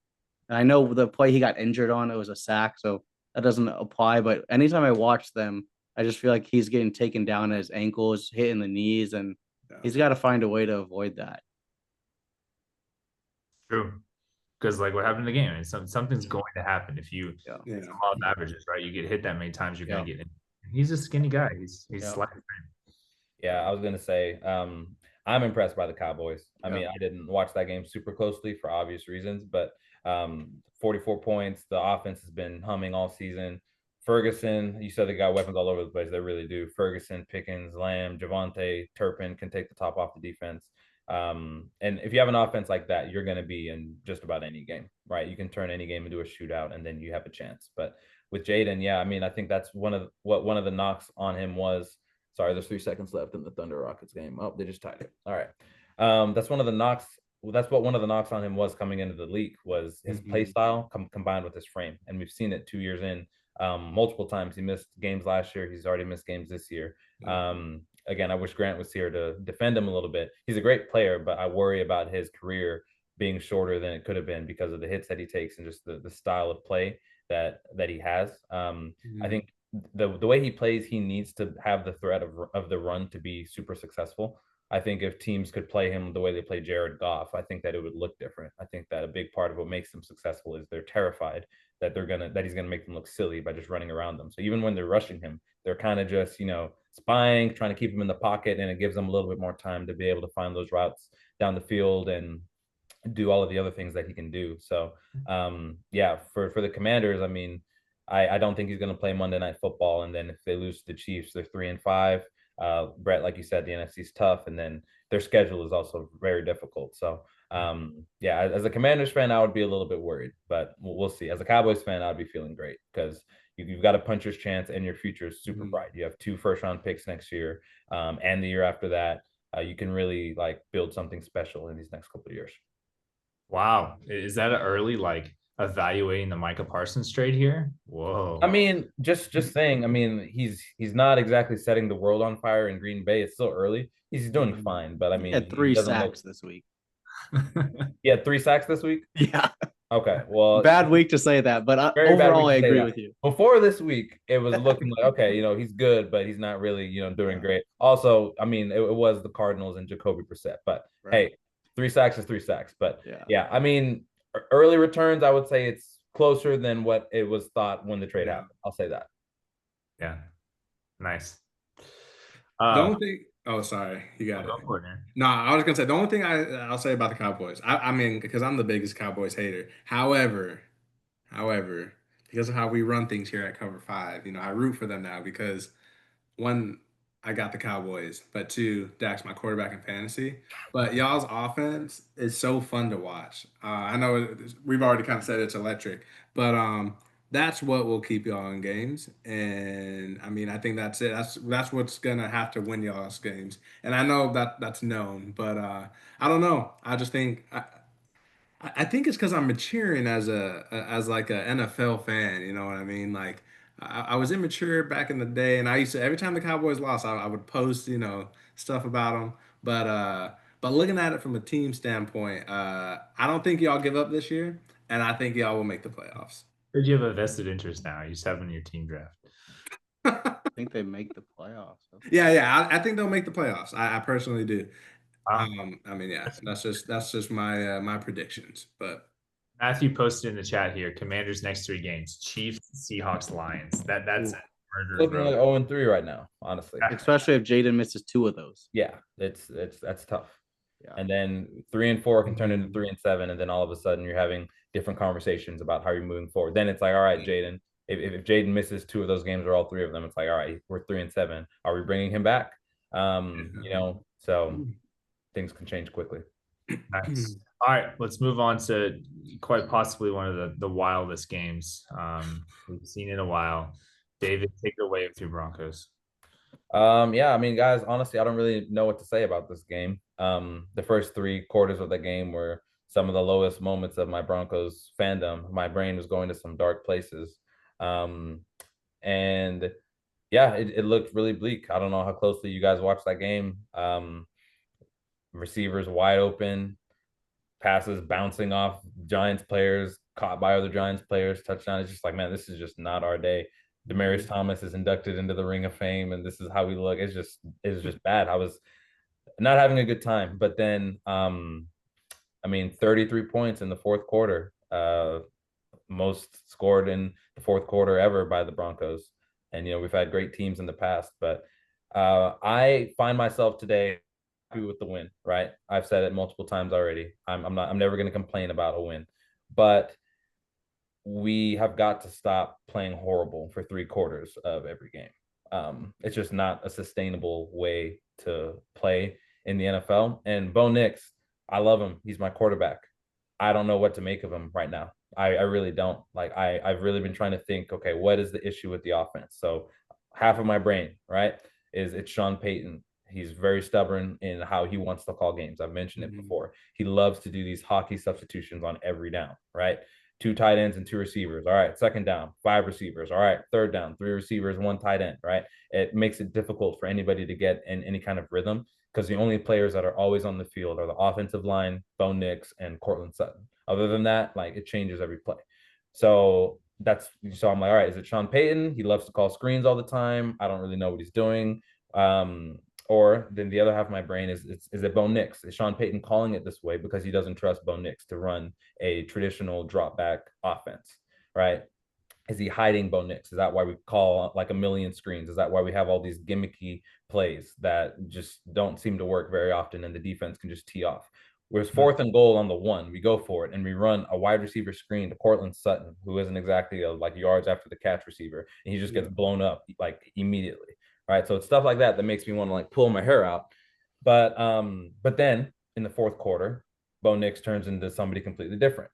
[SPEAKER 3] And I know the play he got injured on, it was a sack, so that doesn't apply. But anytime I watch them, I just feel like he's getting taken down at his ankles, hitting the knees, and he's got to find a way to avoid that.
[SPEAKER 1] True. Because like what happened in the game, and something's going to happen if you it's law of averages, right? You get hit that many times, you're gonna get in. He's a skinny guy. He's slightly.
[SPEAKER 2] Yeah, I was gonna say, I'm impressed by the Cowboys. I mean, I didn't watch that game super closely for obvious reasons, but 44 points. The offense has been humming all season. Ferguson, you said they got weapons all over the place. They really do. Ferguson, Pickens, Lamb, Javonte, Turpin can take the top off the defense. And if you have an offense like that, you're going to be in just about any game, right? You can turn any game into a shootout, and then you have a chance. But with Jaden, yeah, I mean, I think that's one of the knocks on him was. Sorry, there's 3 seconds left in the Thunder Rockets game. Oh, they just tied it. All right, that's one of the knocks. That's what one of the knocks on him was coming into the league was his play style combined with his frame, and we've seen it 2 years in multiple times. He missed games last year. He's already missed games this year. Again, I wish Grant was here to defend him a little bit. He's a great player, but I worry about his career being shorter than it could have been because of the hits that he takes and just the style of play that he has. I think the way he plays, he needs to have the threat of the run to be super successful. I think if teams could play him the way they play Jared Goff, I think that it would look different. I think that a big part of what makes them successful is they're terrified that he's gonna make them look silly by just running around them. So even when they're rushing him, they're kind of just spying, trying to keep him in the pocket, and it gives them a little bit more time to be able to find those routes down the field and do all of the other things that he can do. So yeah, for the Commanders, I mean, I don't think he's going to play Monday Night Football, and then if they lose to the Chiefs, they're 3-5. Brett, like you said, the NFC is tough, and then their schedule is also very difficult. So yeah, as a Commanders fan, I would be a little bit worried, but we'll see. As a Cowboys fan, I'd be feeling great because you've got a puncher's chance, and your future is super bright. You have 2 first-round picks next year, and the year after that. You can really build something special in these next couple of years.
[SPEAKER 1] Wow. Is that an early evaluating the Micah Parsons trade here? Whoa.
[SPEAKER 2] I mean, just saying, I mean, he's not exactly setting the world on fire in Green Bay. It's still early. He's doing fine, but I mean,
[SPEAKER 3] he had 3 sacks this week.
[SPEAKER 2] He had 3 sacks this week?
[SPEAKER 3] Yeah.
[SPEAKER 2] Okay. Well,
[SPEAKER 3] bad week to say that, but overall, I agree with you.
[SPEAKER 2] Before this week, it was looking like, okay, he's good, but he's not really, doing great. Also, I mean, it was the Cardinals and Jacoby Brissett, but hey, 3 sacks is 3 sacks. But yeah, I mean, early returns, I would say it's closer than what it was thought when the trade happened. I'll say that.
[SPEAKER 1] Yeah. Nice.
[SPEAKER 4] The only thing, oh, sorry, you got it. No, I was gonna say the only thing I'll say about the Cowboys. I mean, because I'm the biggest Cowboys hater. However, because of how we run things here at Cover 5, I root for them now because 1, I got the Cowboys, but 2, Dak's my quarterback in fantasy. But y'all's offense is so fun to watch. I know we've already kind of said it's electric, but that's what will keep y'all in games. And I mean, I think that's it. That's what's gonna have to win y'all's games. And I know that's known, but I don't know. I just think I think it's because I'm maturing as like a NFL fan. You know what I mean? Like I was immature back in the day, and I used to every time the Cowboys lost, I would post stuff about them. But looking at it from a team standpoint, I don't think y'all give up this year, and I think y'all will make the playoffs.
[SPEAKER 1] Did you have a vested interest now? You just have in your team draft.
[SPEAKER 3] I think they make the playoffs.
[SPEAKER 4] Yeah. I think they'll make the playoffs. I personally do. I mean, yeah, that's just my my predictions. But
[SPEAKER 1] Matthew posted in the chat here: Commanders' next 3 games: Chiefs, Seahawks, Lions. That's it.
[SPEAKER 2] Looking like 0-3 right now, honestly.
[SPEAKER 3] Especially if Jaden misses 2 of those.
[SPEAKER 2] Yeah, that's tough. Yeah. And then 3-4 can turn into 3-7, and then all of a sudden you're having different conversations about how you're moving forward. Then it's like, all right, Jaden. If Jaden misses 2 of those games or all 3 of them, it's like, all right, we're 3-7. Are we bringing him back? So things can change quickly.
[SPEAKER 1] Nice. All right, let's move on to quite possibly one of the wildest games we've seen in a while. David, take it away with your Broncos.
[SPEAKER 2] Yeah, I mean, guys, honestly, I don't really know what to say about this game. The first 3 quarters of the game were some of the lowest moments of my Broncos fandom. My brain was going to some dark places. And yeah, it looked really bleak. I don't know how closely you guys watched that game. Receivers wide open, passes bouncing off Giants players, caught by other Giants players, touchdown. It's just like, man, this is just not our day. Demaryius Thomas is inducted into the Ring of Fame, and this is how we look. It's just bad. I was not having a good time. But then, I mean, 33 points in the fourth quarter, most scored in the fourth quarter ever by the Broncos. And we've had great teams in the past, but I find myself today happy with the win. Right, I've said it multiple times already. I'm never going to complain about a win, but we have got to stop playing horrible for 3 quarters of every game. It's just not a sustainable way to play in the NFL. And Bo Nix, I love him. He's my quarterback. I don't know what to make of him right now. I really don't. I've really been trying to think, okay, what is the issue with the offense? So half of my brain, right, is it's Sean Payton. He's very stubborn in how he wants to call games. I've mentioned it before. He loves to do these hockey substitutions on every down, right? 2 tight ends and 2 receivers. All right, second down, 5 receivers. All right, third down, 3 receivers, 1 tight end, right? It makes it difficult for anybody to get in any kind of rhythm because the only players that are always on the field are the offensive line, Bo Nix, and Cortland Sutton. Other than that, like it changes every play. So I'm like, all right, is it Sean Payton? He loves to call screens all the time. I don't really know what he's doing. Or then the other half of my brain is it Bo Nix? Is Sean Payton calling it this way because he doesn't trust Bo Nix to run a traditional drop back offense, right? Is he hiding Bo Nix? Is that why we call like a million screens? Is that why we have all these gimmicky plays that just don't seem to work very often and the defense can just tee off? Whereas 4th and goal on the 1, we go for it and we run a wide receiver screen to Cortland Sutton, who isn't exactly like yards after the catch receiver, and he just gets blown up like immediately, right? So it's stuff like that makes me want to like pull my hair out. But then in the 4th quarter, Bo Nix turns into somebody completely different.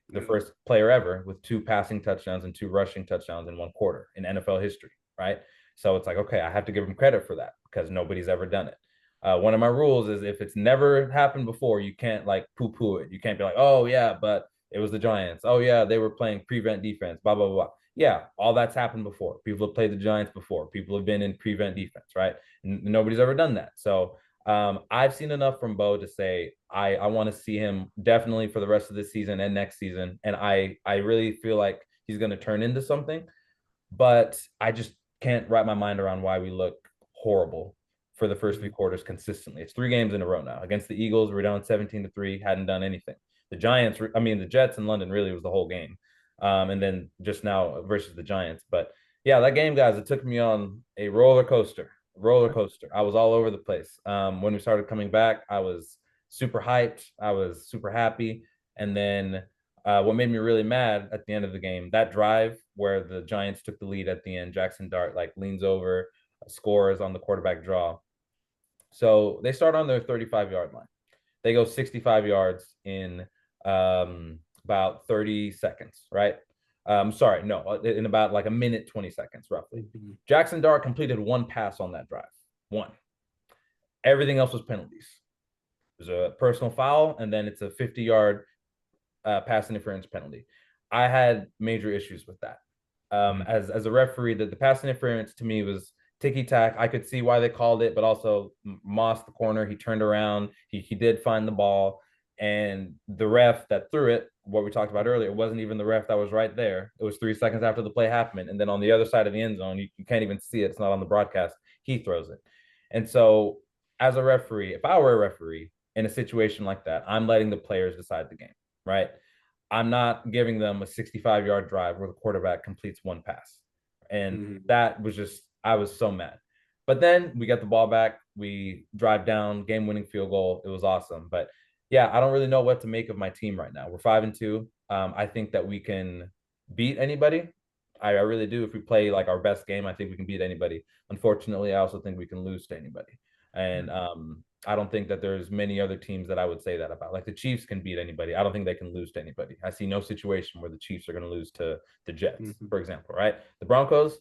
[SPEAKER 2] The first player ever with 2 passing touchdowns and 2 rushing touchdowns in 1 quarter in NFL history, right? So it's like, okay, I have to give him credit for that because nobody's ever done it. One of my rules is if it's never happened before, you can't like poo-poo it. You can't be like, oh yeah, but it was the Giants. Oh yeah, they were playing prevent defense, blah, blah, blah. Yeah, all that's happened before. People have played the Giants before. People have been in prevent defense, right? Nobody's ever done that. So I've seen enough from Bo to say I want to see him definitely for the rest of this season and next season. And I really feel like he's going to turn into something, but I just can't wrap my mind around why we look horrible for the first 3 quarters consistently. It's 3 games in a row now. Against the Eagles, we're down 17-3, hadn't done anything. The Jets in London really was the whole game. And then just now versus the Giants. But yeah, that game, guys, it took me on a roller coaster. I was all over the place. When we started coming back, I was super hyped. I was super happy. And then what made me really mad at the end of the game, that drive where the Giants took the lead at the end, Jackson Dart like leans over, scores on the quarterback draw. So they start on their 35-yard line. They go 65 yards in about 30 seconds, right? In about like a minute, 20 seconds, roughly. Jackson Dart completed 1 pass on that drive. 1. Everything else was penalties. There's a personal foul, and then it's a 50-yard pass interference penalty. I had major issues with that. As a referee, the pass interference to me was ticky-tack. I could see why they called it, but also Moss, the corner, he turned around. He did find the ball. And the ref that threw it, what we talked about earlier, wasn't even the ref that was right there. It was 3 seconds after the play happened. And then on the other side of the end zone, you can't even see it. It's not on the broadcast. He throws it. And so as a referee, if I were a referee in a situation like that, I'm letting the players decide the game, right? I'm not giving them a 65-yard drive where the quarterback completes 1 pass. And that was just, I was so mad. But then we get the ball back. We drive down, game-winning field goal. It was awesome. But yeah, I don't really know what to make of my team right now. We're 5-2. I think that we can beat anybody. I really do. If we play like our best game, I think we can beat anybody. Unfortunately, I also think we can lose to anybody. And I don't think that there's many other teams that I would say that about. Like the Chiefs can beat anybody. I don't think they can lose to anybody. I see no situation where the Chiefs are going to lose to the Jets, for example, right? The Broncos,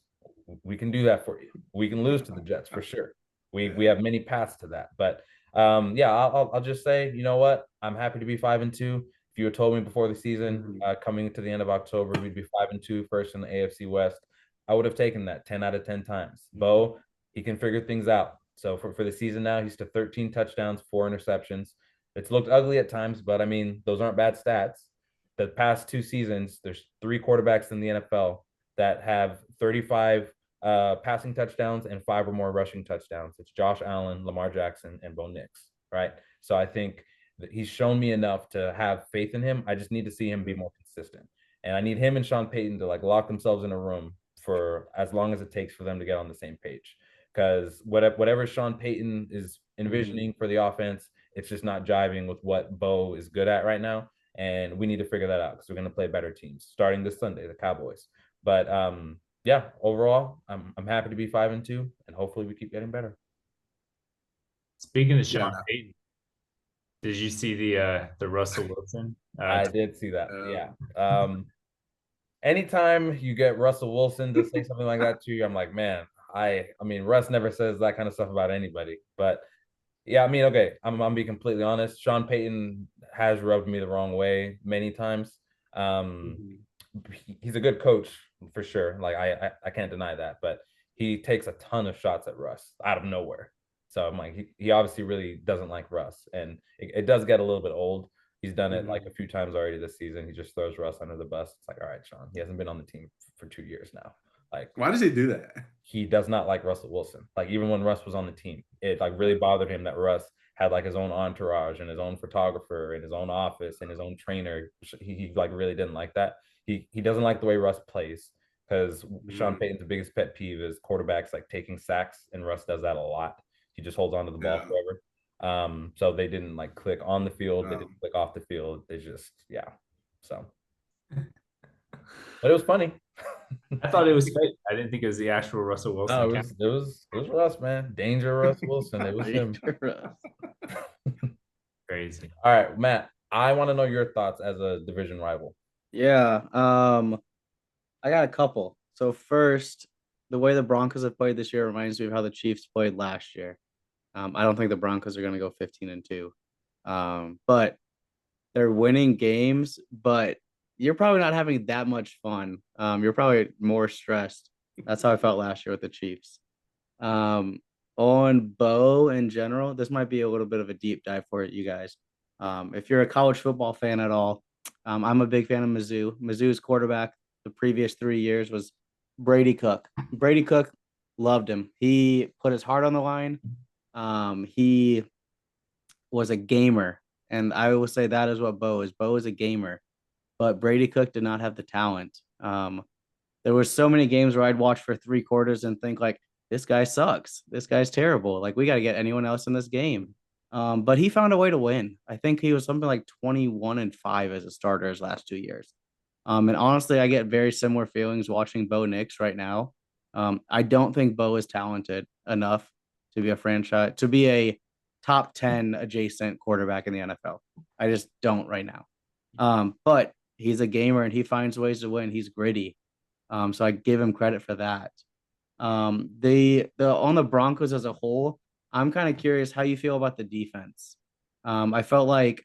[SPEAKER 2] we can do that for you. We can lose to the Jets for sure. We have many paths to that. But yeah, I'll just say, you know what? I'm happy to be 5-2. If you had told me before the season, coming to the end of October, we'd be 5-2, first in the AFC West, I would have taken that 10 out of 10 times. Bo, he can figure things out. So for the season now, he's to 13 touchdowns, 4 interceptions. It's looked ugly at times, but I mean, those aren't bad stats. The past 2 seasons, there's 3 quarterbacks in the NFL that have 35 passing touchdowns and 5 or more rushing touchdowns. It's Josh Allen, Lamar Jackson, and Bo Nix, right? So I think that he's shown me enough to have faith in him. I just need to see him be more consistent. And I need him and Sean Payton to like lock themselves in a room for as long as it takes for them to get on the same page. Because whatever Sean Payton is envisioning for the offense, it's just not jiving with what Bo is good at right now. And we need to figure that out because we're going to play better teams starting this Sunday, the Cowboys. But yeah, overall, I'm happy to be 5-2, and hopefully we keep getting better.
[SPEAKER 1] Speaking of Sean Payton, did you see the Russell Wilson?
[SPEAKER 2] I did see that. Yeah. Anytime you get Russell Wilson to say something like that to you, I'm like, man, I mean, Russ never says that kind of stuff about anybody. But yeah, I mean, okay, I'm gonna be completely honest. Sean Payton has rubbed me the wrong way many times. He's a good coach for sure. Like I can't deny that, but he takes a ton of shots at Russ out of nowhere. So I'm like, he obviously really doesn't like Russ, and it does get a little bit old. He's done it like a few times already this season. He just throws Russ under the bus. It's like, all right, Sean, he hasn't been on the team for 2 years now. Like,
[SPEAKER 4] why does he do that?
[SPEAKER 2] He does not like Russell Wilson. Like, even when Russ was on the team, it like really bothered him that Russ had like his own entourage and his own photographer and his own office and his own trainer. He like really didn't like that. He doesn't like the way Russ plays, because Sean Payton's biggest pet peeve is quarterbacks like taking sacks, and Russ does that a lot. He just holds on to the ball forever. So they didn't like click on the field, they didn't click off the field. They just so but it was funny.
[SPEAKER 1] I thought it was fake. I didn't think it was the actual Russell Wilson.
[SPEAKER 2] No, it was Russ, man. Danger Russ Wilson. It was him.
[SPEAKER 1] Crazy.
[SPEAKER 2] All right, Matt, I want to know your thoughts as a division rival.
[SPEAKER 3] Yeah. I got a couple. So first, the way the Broncos have played this year reminds me of how the Chiefs played last year. I don't think the Broncos are going to go 15-2. But they're winning games, but you're probably not having that much fun. You're probably more stressed. That's how I felt last year with the Chiefs. On Bo in general, this might be a little bit of a deep dive for you guys. If you're a college football fan at all, I'm a big fan of Mizzou. Mizzou's quarterback the previous 3 years was Brady Cook. Brady Cook, loved him. He put his heart on the line. He was a gamer, and I will say that is what Bo is. Bo is a gamer, but Brady Cook did not have the talent. There were so many games where I'd watch for 3 quarters and think like, this guy sucks. This guy's terrible. Like, we got to get anyone else in this game. But he found a way to win. I think he was something like 21-5 as a starter his last 2 years. And honestly, I get very similar feelings watching Bo Nix right now. I don't think Bo is talented enough to be a top 10 adjacent quarterback in the NFL. I just don't right now. But he's a gamer and he finds ways to win. He's gritty. So I give him credit for that. On the Broncos as a whole, I'm kind of curious how you feel about the defense. I felt like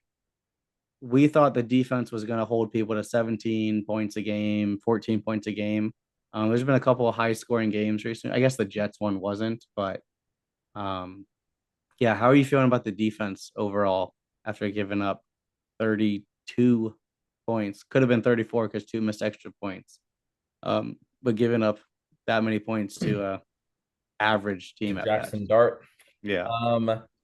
[SPEAKER 3] we thought the defense was going to hold people to 17 points a game, 14 points a game. There's been a couple of high scoring games recently. I guess the Jets one wasn't, but how are you feeling about the defense overall after giving up 32 points? Could have been 34 because 2 missed extra points. But giving up that many points to a average team at
[SPEAKER 2] Jackson Dart.
[SPEAKER 3] Yeah.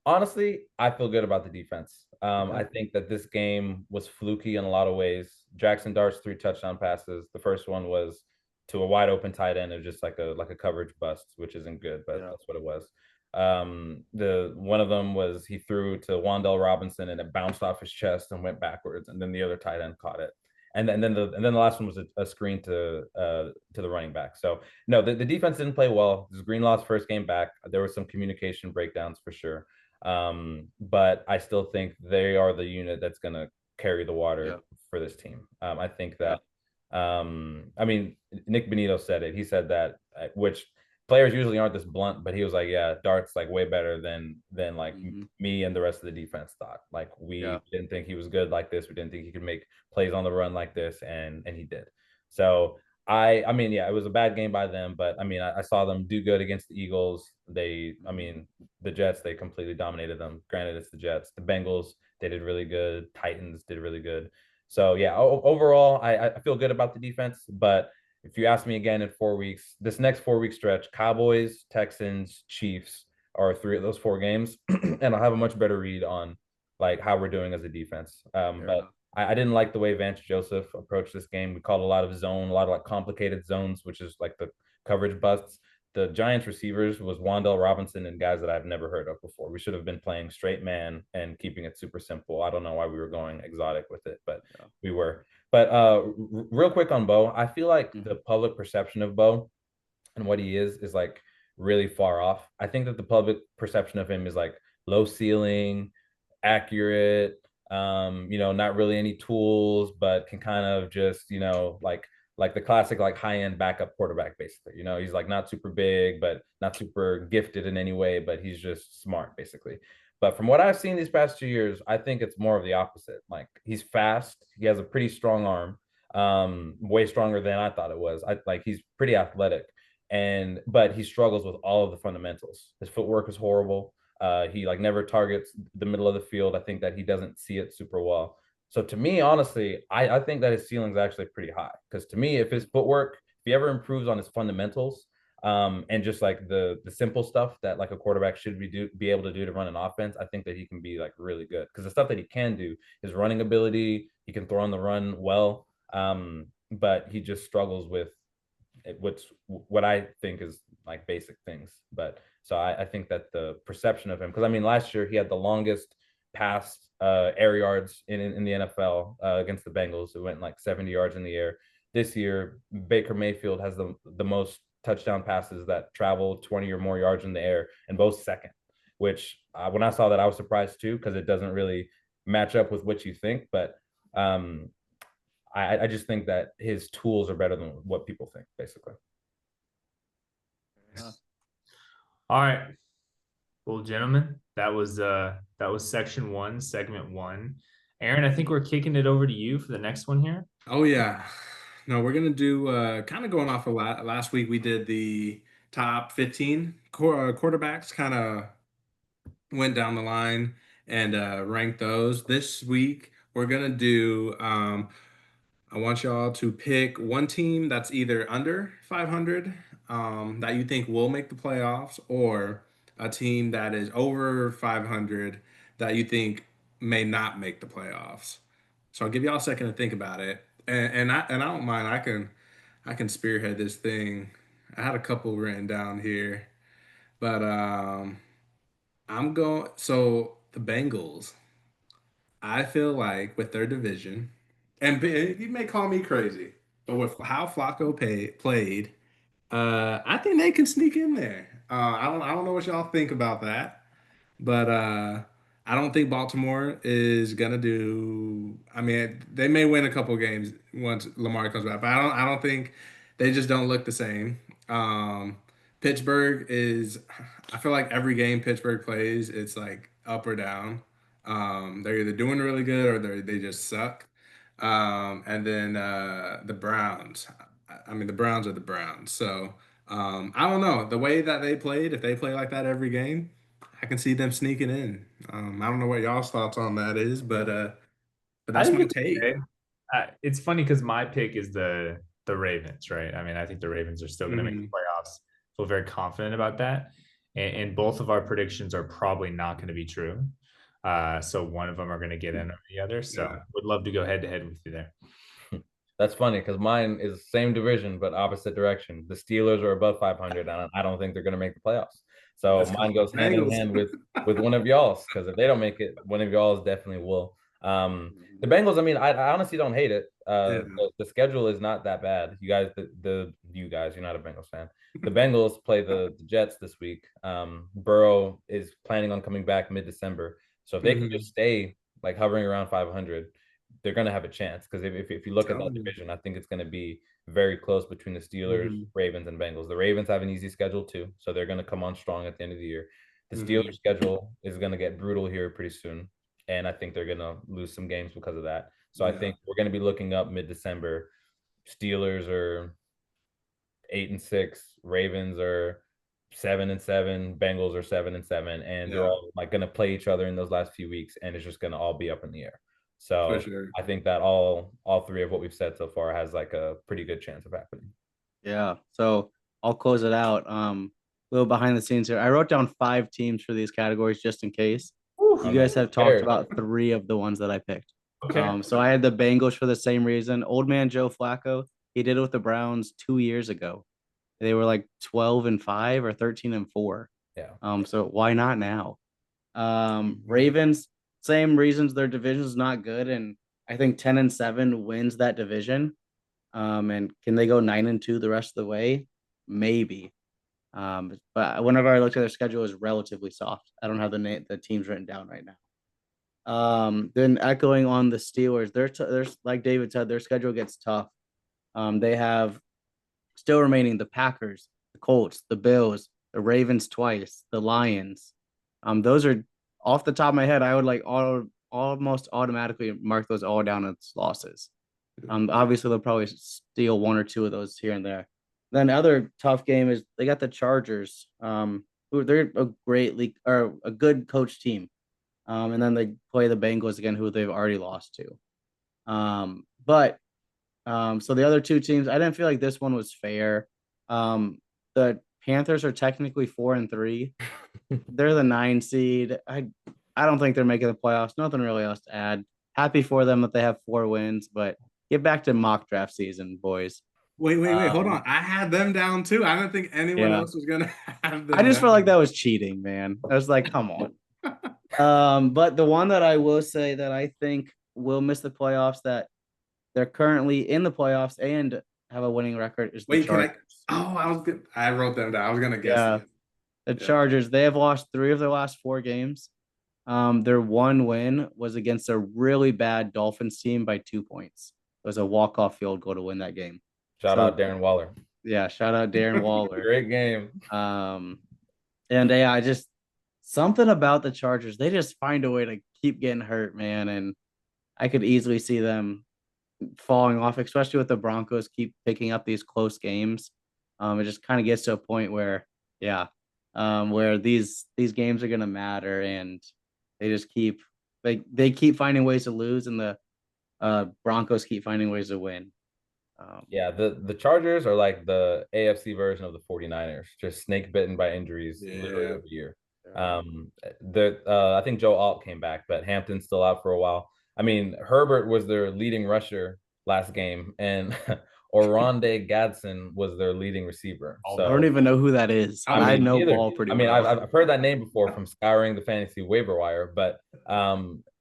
[SPEAKER 2] Honestly, I feel good about the defense. I think that this game was fluky in a lot of ways. Jackson Dart's 3 touchdown passes. The first one was to a wide open tight end of just like a coverage bust, which isn't good, but that's what it was. The one of them was he threw to Wan'Dale Robinson and it bounced off his chest and went backwards, and then the other tight end caught it. And then the last one was a screen to the running back. So no, the defense didn't play well. This is Greenlaw's first game back. There were some communication breakdowns for sure. But I still think they are the unit that's going to carry the water for this team. I think that, I mean, Nick Benito said it. He said that, which players usually aren't this blunt, but he was like, yeah, Dart's like way better than like me and the rest of the defense thought. Like we didn't think he was good like this. We didn't think he could make plays on the run like this, and he did. So I mean, it was a bad game by them, but I mean, I saw them do good against the Eagles. The Jets, they completely dominated them. Granted, it's the Jets. The Bengals, they did really good. Titans did really good. So overall, I feel good about the defense. But if you ask me again in 4 weeks, this next 4-week stretch, Cowboys, Texans, Chiefs are 3 of those 4 games, and I'll have a much better read on like how we're doing as a defense. But I didn't like the way Vance Joseph approached this game. We called a lot of like complicated zones, which is like the coverage busts. The Giants receivers was Wan'Dale Robinson and guys that I've never heard of before. We should have been playing straight man and keeping it super simple. I don't know why we were going exotic with it, but we were. But real quick on Bo, I feel like the public perception of Bo and what he is like really far off. I think that the public perception of him is like low ceiling, accurate, not really any tools, but can kind of just, like the classic, like high-end backup quarterback, basically. He's like not super big, but not super gifted in any way, but he's just smart, basically. But from what I've seen these past 2 years, I think it's more of the opposite. Like he's fast. He has a pretty strong arm. way stronger than I thought it was. He's pretty athletic, but he struggles with all of the fundamentals. His footwork is horrible. He like never targets the middle of the field. I think that he doesn't see it super well. So to me, honestly, I think that his ceiling is actually pretty high, because to me, if his footwork, if he ever improves on his fundamentals, and just like the simple stuff that like a quarterback should be able to do to run an offense, I think that he can be like really good, because the stuff that he can do, his running ability, he can throw on the run well, but he just struggles with what I think is like basic things. But so I think that the perception of him, because I mean last year he had the longest pass air yards in the NFL against the Bengals. It went like 70 yards in the air. This year Baker Mayfield has the most touchdown passes that travel 20 or more yards in the air, and both second, which when I saw that I was surprised too, because it doesn't really match up with what you think. But I just think that his tools are better than what people think, basically.
[SPEAKER 1] All right. Well, gentlemen, that was section 1, segment 1. Aaron, I think we're kicking it over to you for the next one here.
[SPEAKER 4] Oh yeah. No, we're gonna do kind of going off of last week. We did the top 15 quarterbacks, kind of went down the line and ranked those. This week we're gonna do I want y'all to pick one team that's either under 500 that you think will make the playoffs, or a team that is over 500 that you think may not make the playoffs. So I'll give y'all a second to think about it, and I don't mind. I can spearhead this thing. I had a couple written down here, but I'm going. So the Bengals, I feel like with their division, and you may call me crazy, but with how Flacco played, I think they can sneak in there. I don't know what y'all think about that, but I don't think Baltimore is gonna do. I mean, they may win a couple games once Lamar comes back, but I don't think they just don't look the same. Pittsburgh is. I feel like every game Pittsburgh plays, it's like up or down. They're either doing really good or they just suck. And then the Browns. I mean, the Browns are the Browns. So I don't know the way that they played. If they play like that every game, I can see them sneaking in. I don't know what y'all's thoughts on that is, but
[SPEAKER 1] I
[SPEAKER 4] that's
[SPEAKER 1] think
[SPEAKER 4] my
[SPEAKER 1] it's
[SPEAKER 4] take.
[SPEAKER 1] okay. It's funny because my pick is the Ravens, right? I mean, I think the Ravens are still going to make the
[SPEAKER 4] Mhm.
[SPEAKER 1] playoffs. Feel very confident about that, and both of our predictions are probably not going to be true. So one of them are going to get in over the other. So
[SPEAKER 4] Yeah.
[SPEAKER 1] would love to go head to head with you there.
[SPEAKER 2] That's funny, because mine is same division but opposite direction. The Steelers are above 500, and I don't think they're going to make the playoffs. So
[SPEAKER 4] That's
[SPEAKER 2] mine
[SPEAKER 4] called
[SPEAKER 2] goes
[SPEAKER 4] the
[SPEAKER 2] hand in
[SPEAKER 4] Bengals.
[SPEAKER 2] hand with one of y'all's, because if they don't make it, one of y'all's definitely will. The Bengals, I mean, I honestly don't hate it.
[SPEAKER 4] Yeah.
[SPEAKER 2] The schedule is not that bad. You guys, you guys, you're not a Bengals fan. The Bengals play the Jets this week. Burrow is planning on coming back mid-December, so if they can
[SPEAKER 4] Mhm.
[SPEAKER 2] just stay like hovering around 500, they're going to have a chance, because if you look at that
[SPEAKER 4] Telling you.
[SPEAKER 2] division, I think it's going to be very close between the Steelers,
[SPEAKER 4] Mhm.
[SPEAKER 2] Ravens, and Bengals. The Ravens have an easy schedule too, so they're going to come on strong at the end of the year. The Steelers'
[SPEAKER 4] Mhm.
[SPEAKER 2] schedule is going to get brutal here pretty soon, and I think they're going to lose some games because of that. So I
[SPEAKER 4] Yeah.
[SPEAKER 2] think we're going to be looking up mid-December. Steelers are 8-6, Ravens are 7-7, Bengals are 7-7, and they're
[SPEAKER 4] Yeah.
[SPEAKER 2] all like going to play each other in those last few weeks, and it's just going to all be up in the air.
[SPEAKER 4] For
[SPEAKER 2] So
[SPEAKER 4] sure.
[SPEAKER 2] I think that all three of what we've said so far has like a pretty good chance of happening.
[SPEAKER 3] Yeah. So I'll close it out. A little behind the scenes here. I wrote down 5 teams for these categories just in case. You guys have talked about 3 of the ones that I picked.
[SPEAKER 1] Okay.
[SPEAKER 3] So I had the Bengals for the same reason. Old man Joe Flacco, he did it with the Browns 2 years ago. They were like 12-5 or 13-4.
[SPEAKER 2] Yeah.
[SPEAKER 3] So why not now? Ravens, same reasons their division is not good, and I think 10-7 wins that division. And can they go 9-2 the rest of the way? Maybe. But whenever I look at their schedule, is relatively soft. I don't have the teams written down right now. Then echoing on the Steelers, there's like David said, their schedule gets tough. They have still remaining the Packers, the Colts, the Bills, the Ravens twice, the Lions. Those are off the top of my head. I would like almost automatically mark those all down as losses. Obviously they'll probably steal one or two of those here and there. Then the other tough game is they got the Chargers, who they're a great league or a good coach team. And then they play the Bengals again, who they've already lost to. But so the other two teams, I didn't feel like this one was fair. The Panthers are technically 4-3. They're the 9 seed. I don't think they're making the playoffs. Nothing really else to add. Happy for them that they have 4 wins, but get back to mock draft season, boys.
[SPEAKER 4] Wait, hold on. I had them down too. I didn't think anyone
[SPEAKER 3] Yeah.
[SPEAKER 4] else was gonna have them.
[SPEAKER 3] I just felt like that
[SPEAKER 4] down.
[SPEAKER 3] was cheating, man. I was like, come on. But the one that I will say that I think will miss the playoffs, that they're currently in the playoffs and have a winning record, is the
[SPEAKER 4] Wait, can I?
[SPEAKER 3] Chargers.
[SPEAKER 4] Oh, I was good. I wrote them down. I was gonna guess.
[SPEAKER 3] Yeah.
[SPEAKER 4] It.
[SPEAKER 3] The
[SPEAKER 4] Yeah.
[SPEAKER 3] Chargers, they have lost 3 of their last 4 games. Their one win was against a really bad Dolphins team by 2 points. It was a walk-off field goal to win that game.
[SPEAKER 2] Shout
[SPEAKER 3] So-
[SPEAKER 2] out Darren Waller.
[SPEAKER 3] Yeah, shout out Darren Waller.
[SPEAKER 2] Great game.
[SPEAKER 3] And yeah, I just something about the Chargers, they just find a way to keep getting hurt, man. And I could easily see them falling off, especially with the Broncos keep picking up these close games. It just kind of gets to a point where, where these games are gonna matter, and they just keep they keep finding ways to lose, and the Broncos keep finding ways to win.
[SPEAKER 2] Yeah, the Chargers are like the AFC version of the 49ers, just snake bitten by injuries literally
[SPEAKER 4] Yeah.
[SPEAKER 2] every year. I think Joe Alt came back, but Hampton's still out for a while. I mean, Herbert was their leading rusher last game, and Oronde Gadsden was their leading receiver.
[SPEAKER 3] I
[SPEAKER 2] So
[SPEAKER 3] don't even know who that is.
[SPEAKER 4] I
[SPEAKER 3] I
[SPEAKER 2] mean,
[SPEAKER 3] know
[SPEAKER 2] either.
[SPEAKER 3] ball pretty
[SPEAKER 2] I mean,
[SPEAKER 3] well.
[SPEAKER 2] I've heard that name before from scouring the fantasy waiver wire, but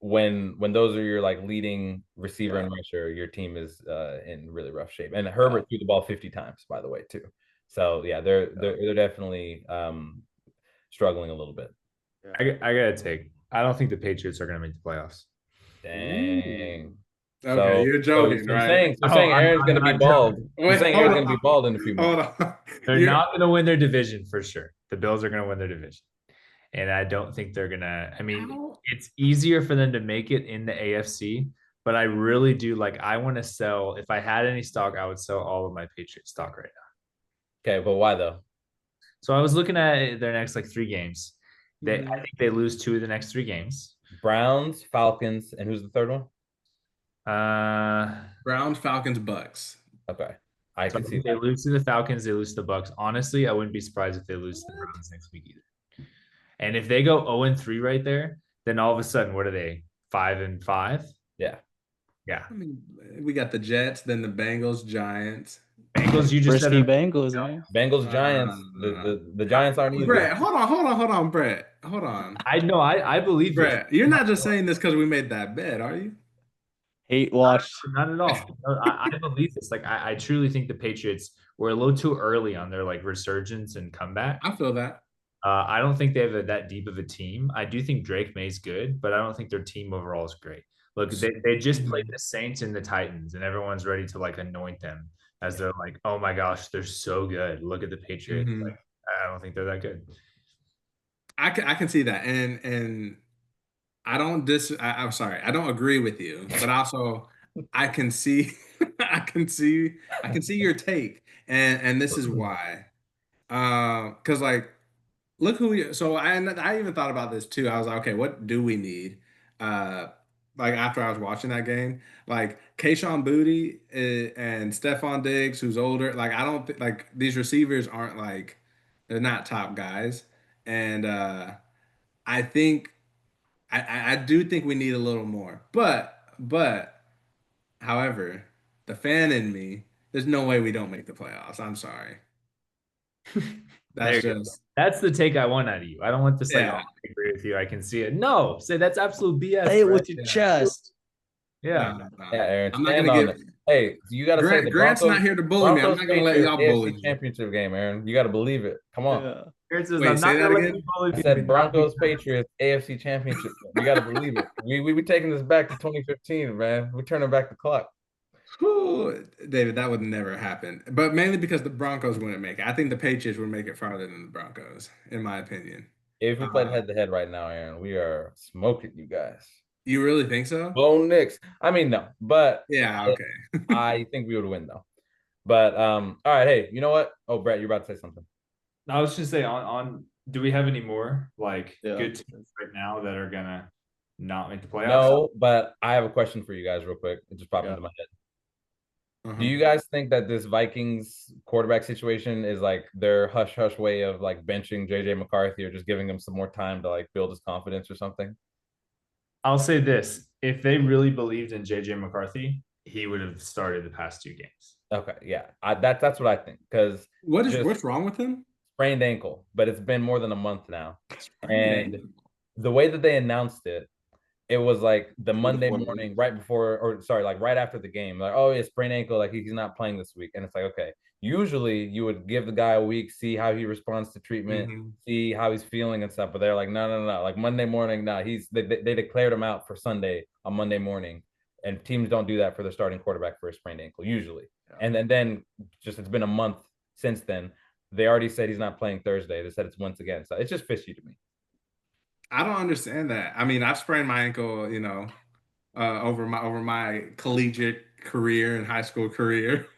[SPEAKER 2] when those are your like leading receiver and rusher, your team is in really rough shape. And Herbert threw the ball 50 times, by the way, too. So yeah, they're definitely struggling a little bit.
[SPEAKER 1] I gotta take. I don't think the Patriots are gonna make the playoffs.
[SPEAKER 2] Dang.
[SPEAKER 4] Okay, you're joking,
[SPEAKER 2] so
[SPEAKER 4] right?
[SPEAKER 2] You're saying
[SPEAKER 1] Oh,
[SPEAKER 2] Aaron's
[SPEAKER 1] I'm
[SPEAKER 2] gonna be
[SPEAKER 1] not
[SPEAKER 2] bald.
[SPEAKER 1] joking.
[SPEAKER 2] You're
[SPEAKER 4] Wait,
[SPEAKER 2] saying
[SPEAKER 4] hold
[SPEAKER 2] Aaron's
[SPEAKER 4] on.
[SPEAKER 2] gonna be bald in a few
[SPEAKER 4] Hold
[SPEAKER 2] months.
[SPEAKER 4] on.
[SPEAKER 1] They're
[SPEAKER 4] You're-
[SPEAKER 1] not gonna win their division for sure. The Bills are gonna win their division. And I don't think they're gonna. I mean,
[SPEAKER 4] How-
[SPEAKER 1] it's easier for them to make it in the AFC, but I really do like. I want to sell. If I had any stock, I would sell all of my Patriot stock right now.
[SPEAKER 2] Okay, but why though?
[SPEAKER 1] So I was looking at their next like 3 games. I think they lose 2 of the next 3 games.
[SPEAKER 2] Browns, Falcons, and who's the third one?
[SPEAKER 4] Browns, Falcons, Bucks.
[SPEAKER 2] Okay, I
[SPEAKER 1] So
[SPEAKER 2] can see
[SPEAKER 1] they
[SPEAKER 2] that.
[SPEAKER 1] lose to the Falcons, they lose to the Bucks. Honestly, I wouldn't be surprised if they lose to the Browns next week either. And if they go 0-3 right there, then all of a sudden, what are they? 5-5?
[SPEAKER 2] Yeah.
[SPEAKER 1] Yeah.
[SPEAKER 4] I mean, we got the Jets, then the Bengals, Giants.
[SPEAKER 1] Bengals, you just said
[SPEAKER 3] Frisky
[SPEAKER 1] it.
[SPEAKER 3] Bengals, man.
[SPEAKER 2] Bengals, Giants. The Giants aren't easy.
[SPEAKER 4] Brett, hold on, Brett. Hold on.
[SPEAKER 1] I know. I believe you.
[SPEAKER 4] Brett, you're not just saying this because we made that bet, are you?
[SPEAKER 3] Hate watch.
[SPEAKER 1] Not at all. No, I believe this. Like I truly think the Patriots were a little too early on their like resurgence and comeback.
[SPEAKER 4] I feel that.
[SPEAKER 1] I don't think they have that deep of a team. I do think Drake May's good, but I don't think their team overall is great. Look, they just played the Saints and the Titans, and everyone's ready to like anoint them as they're like, oh my gosh, they're so good. Look at the Patriots.
[SPEAKER 4] Mhm.
[SPEAKER 1] Like, I don't think they're that good.
[SPEAKER 4] I can see that, and I don't I'm sorry, I don't agree with you, but also I can see, I can see your take, and this is why, because like, look who we. So I even thought about this too. I was like, okay, what do we need? Like after I was watching that game, like Kayshawn Booty and Stephon Diggs, who's older. Like I don't like these receivers aren't like they're not top guys, and I think I do think we need a little more. But however, the fan in me, there's no way we don't make the playoffs. I'm sorry. That's
[SPEAKER 1] There you go.
[SPEAKER 4] just
[SPEAKER 1] That's the take I want out of you. I don't want this like,
[SPEAKER 4] Yeah.
[SPEAKER 1] oh, I agree with you. I can see it. No, say that's absolute BS.
[SPEAKER 3] Say it
[SPEAKER 1] bro.
[SPEAKER 3] with your
[SPEAKER 4] Yeah.
[SPEAKER 3] chest.
[SPEAKER 1] Yeah.
[SPEAKER 4] no.
[SPEAKER 2] Yeah, Aaron.
[SPEAKER 4] I'm not
[SPEAKER 2] stand
[SPEAKER 4] gonna
[SPEAKER 2] on
[SPEAKER 4] give
[SPEAKER 2] it. Hey, you got to say the
[SPEAKER 4] Grant's
[SPEAKER 2] Broncos.
[SPEAKER 4] not here to bully me. I'm
[SPEAKER 2] Broncos
[SPEAKER 4] not gonna let y'all
[SPEAKER 2] Patriots
[SPEAKER 4] bully
[SPEAKER 2] AFC
[SPEAKER 4] me.
[SPEAKER 2] championship game, Aaron. You got to believe it. Come on.
[SPEAKER 3] Yeah.
[SPEAKER 1] Here's this,
[SPEAKER 4] Wait,
[SPEAKER 1] I'm
[SPEAKER 4] say
[SPEAKER 1] not
[SPEAKER 4] that
[SPEAKER 1] gonna let
[SPEAKER 4] again?
[SPEAKER 1] you bully
[SPEAKER 2] I
[SPEAKER 1] me.
[SPEAKER 2] said Broncos Patriots AFC championship. You got to believe it. We taking this back to 2015, man. We turning back the clock.
[SPEAKER 4] Whew, David, that would never happen. But mainly because the Broncos wouldn't make it. I think the Patriots would make it farther than the Broncos, in my opinion.
[SPEAKER 2] If we played head to head right now, Aaron, we are smoking you guys.
[SPEAKER 4] You really think so?
[SPEAKER 2] Bo Nix. I mean, no, but
[SPEAKER 4] Yeah.
[SPEAKER 2] I,
[SPEAKER 4] Okay.
[SPEAKER 2] I think we would win though. But all right, hey, you know what? Oh, Brett, you're about to say something.
[SPEAKER 1] I was just say on do we have any more like
[SPEAKER 3] Yeah.
[SPEAKER 1] good teams right now that are gonna not make the playoffs?
[SPEAKER 2] No, but I have a question for you guys real quick. It just popped
[SPEAKER 3] Yeah.
[SPEAKER 2] into my head.
[SPEAKER 4] Uh-huh.
[SPEAKER 2] Do you guys think that this Vikings quarterback situation is like their hush hush way of like benching JJ McCarthy or just giving him some more time to like build his confidence or something?
[SPEAKER 1] I'll say this: if they really believed in JJ McCarthy, he would have started the past 2 games.
[SPEAKER 2] Okay, yeah, that's what I think because just
[SPEAKER 4] What's wrong with him?
[SPEAKER 2] sprained ankle, but it's been more than a month now,
[SPEAKER 4] Sprained
[SPEAKER 2] and
[SPEAKER 4] ankle.
[SPEAKER 2] the way that they announced it, it was like the
[SPEAKER 4] For the
[SPEAKER 2] Monday
[SPEAKER 4] 4
[SPEAKER 2] morning,
[SPEAKER 4] weeks.
[SPEAKER 2] right before, or sorry, like right after the game. Like, oh, it's sprained ankle, like he's not playing this week. And it's like, okay, usually you would give the guy a week, see how he responds to treatment,
[SPEAKER 4] Mhm.
[SPEAKER 2] see how he's feeling and stuff. But they're like, no, no, no, no. Like Monday morning, no, they declared him out for Sunday on Monday morning. And teams don't do that for their starting quarterback for a sprained ankle, usually.
[SPEAKER 4] Yeah.
[SPEAKER 2] And then just it's been a month since then. They already said he's not playing Thursday. They said it's once again. So it's just fishy to me.
[SPEAKER 4] I don't understand that. I mean, I've sprained my ankle, over my collegiate career and high school career.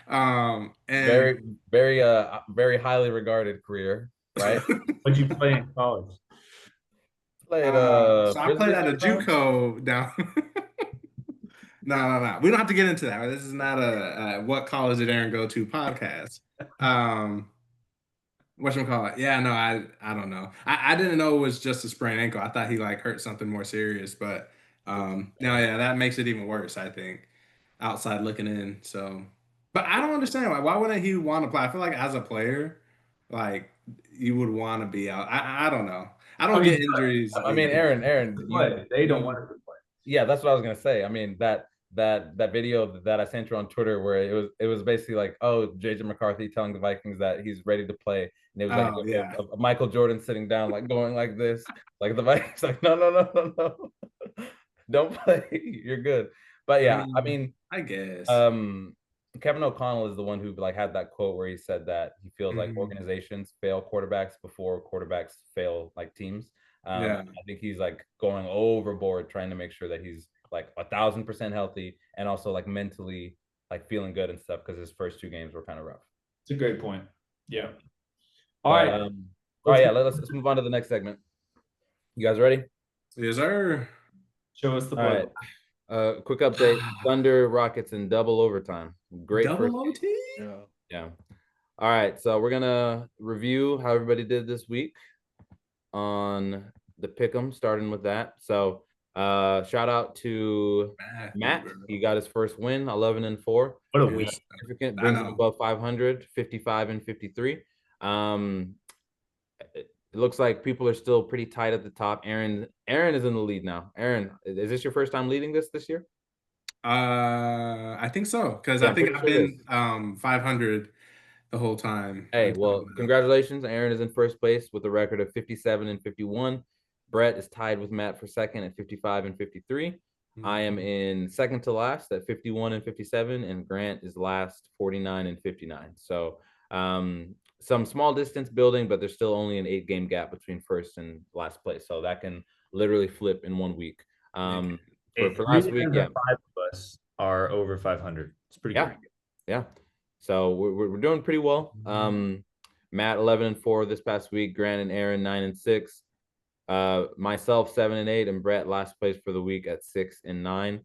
[SPEAKER 4] And
[SPEAKER 2] Very, very highly regarded career, right?
[SPEAKER 1] What'd you play in college?
[SPEAKER 2] Played
[SPEAKER 4] so I played
[SPEAKER 2] Frisbee
[SPEAKER 4] at a
[SPEAKER 2] sometime.
[SPEAKER 4] JUCO down. No, no, no. We don't have to get into that. This is not a what college did Aaron go to podcast. Um, whatchamacallit? Yeah, no, I don't know. I didn't know it was just a sprained ankle. I thought he like hurt something more serious, but no, yeah, that makes it even worse, I think. Outside looking in. So but I don't understand why wouldn't he want to play? I feel like as a player, like you would want to be out. I don't know. I
[SPEAKER 1] I
[SPEAKER 4] don't
[SPEAKER 1] mean,
[SPEAKER 4] get injuries
[SPEAKER 2] I mean,
[SPEAKER 4] easily.
[SPEAKER 2] Aaron,
[SPEAKER 1] play. They don't want to play.
[SPEAKER 2] yeah, that's what I was gonna say. I mean, that video that I sent you on Twitter where it was basically like, oh, JJ McCarthy telling the Vikings that he's ready to play, and it was like
[SPEAKER 4] Oh yeah.
[SPEAKER 2] a Michael Jordan sitting down, like going like this, like the Vikings, like no, no, no, no, no, don't play, you're good. But
[SPEAKER 4] I
[SPEAKER 2] yeah, I
[SPEAKER 4] mean,
[SPEAKER 2] mean,
[SPEAKER 4] I guess.
[SPEAKER 2] um, Kevin O'Connell is the one who like had that quote where he said that he feels like
[SPEAKER 4] Mhm.
[SPEAKER 2] organizations fail quarterbacks before quarterbacks fail like teams.
[SPEAKER 4] Yeah.
[SPEAKER 2] I think he's like going overboard trying to make sure that he's like 1,000% healthy and also like mentally like feeling good and stuff because his first 2 games were kind of rough.
[SPEAKER 1] It's a great point. Yeah. All
[SPEAKER 2] But
[SPEAKER 1] right.
[SPEAKER 2] all right, yeah, let's move on to the next segment. You guys ready?
[SPEAKER 4] Yes, sir.
[SPEAKER 1] Show us the
[SPEAKER 2] All right.
[SPEAKER 1] playbook.
[SPEAKER 2] Quick update: Thunder, Rockets in double overtime. Great first.
[SPEAKER 4] Double OT?
[SPEAKER 3] Yeah.
[SPEAKER 2] Yeah. All right, so we're gonna review how everybody did this week on the pick'em, starting with that. So, shout out to Matt.
[SPEAKER 4] Bro.
[SPEAKER 2] He got his first win, 11-4.
[SPEAKER 1] What a
[SPEAKER 4] Yeah,
[SPEAKER 1] week.
[SPEAKER 2] Significant,
[SPEAKER 4] I
[SPEAKER 2] brings him
[SPEAKER 4] know.
[SPEAKER 2] above 500, 55-53. It looks like people are still pretty tight at the top. Aaron is in the lead now. Aaron, is this your first time leading this year?
[SPEAKER 4] I think so because
[SPEAKER 2] Yeah,
[SPEAKER 4] I
[SPEAKER 2] I'm
[SPEAKER 4] think
[SPEAKER 2] pretty
[SPEAKER 4] I've
[SPEAKER 2] sure it is.
[SPEAKER 4] been 500 the whole time.
[SPEAKER 2] Hey,
[SPEAKER 4] until
[SPEAKER 2] well,
[SPEAKER 4] now.
[SPEAKER 2] congratulations. Aaron is in first place with a record of 57-51. Brett is tied with Matt for second at 55-53. I am in second to last at 51-57, and Grant is last 49-59. So some small distance building, but there's still only an 8-game gap between first and last place. So that can literally flip in 1 week.
[SPEAKER 4] Yeah.
[SPEAKER 1] Hey,
[SPEAKER 2] For
[SPEAKER 1] three
[SPEAKER 2] last week,
[SPEAKER 1] of
[SPEAKER 2] yeah.
[SPEAKER 1] the 5 of us are over 500. It's pretty
[SPEAKER 2] Yeah.
[SPEAKER 1] great.
[SPEAKER 2] Yeah. So we're doing pretty well. Matt 11-4 this past week. Grant and Aaron 9-6. Myself 7-8, and Brett last place for the week at 6-9.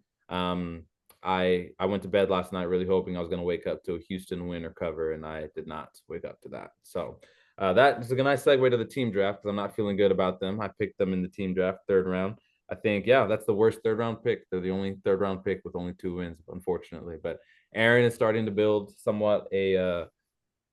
[SPEAKER 2] I went to bed last night really hoping I was going to wake up to a Houston win or cover, and I did not wake up to that. So that is a nice segue to the team draft because I'm not feeling good about them. I picked them in the team draft 3rd round. I think, yeah, that's the worst 3rd round pick. They're the only 3rd round pick with only 2 wins, unfortunately. But Aaron is starting to build somewhat a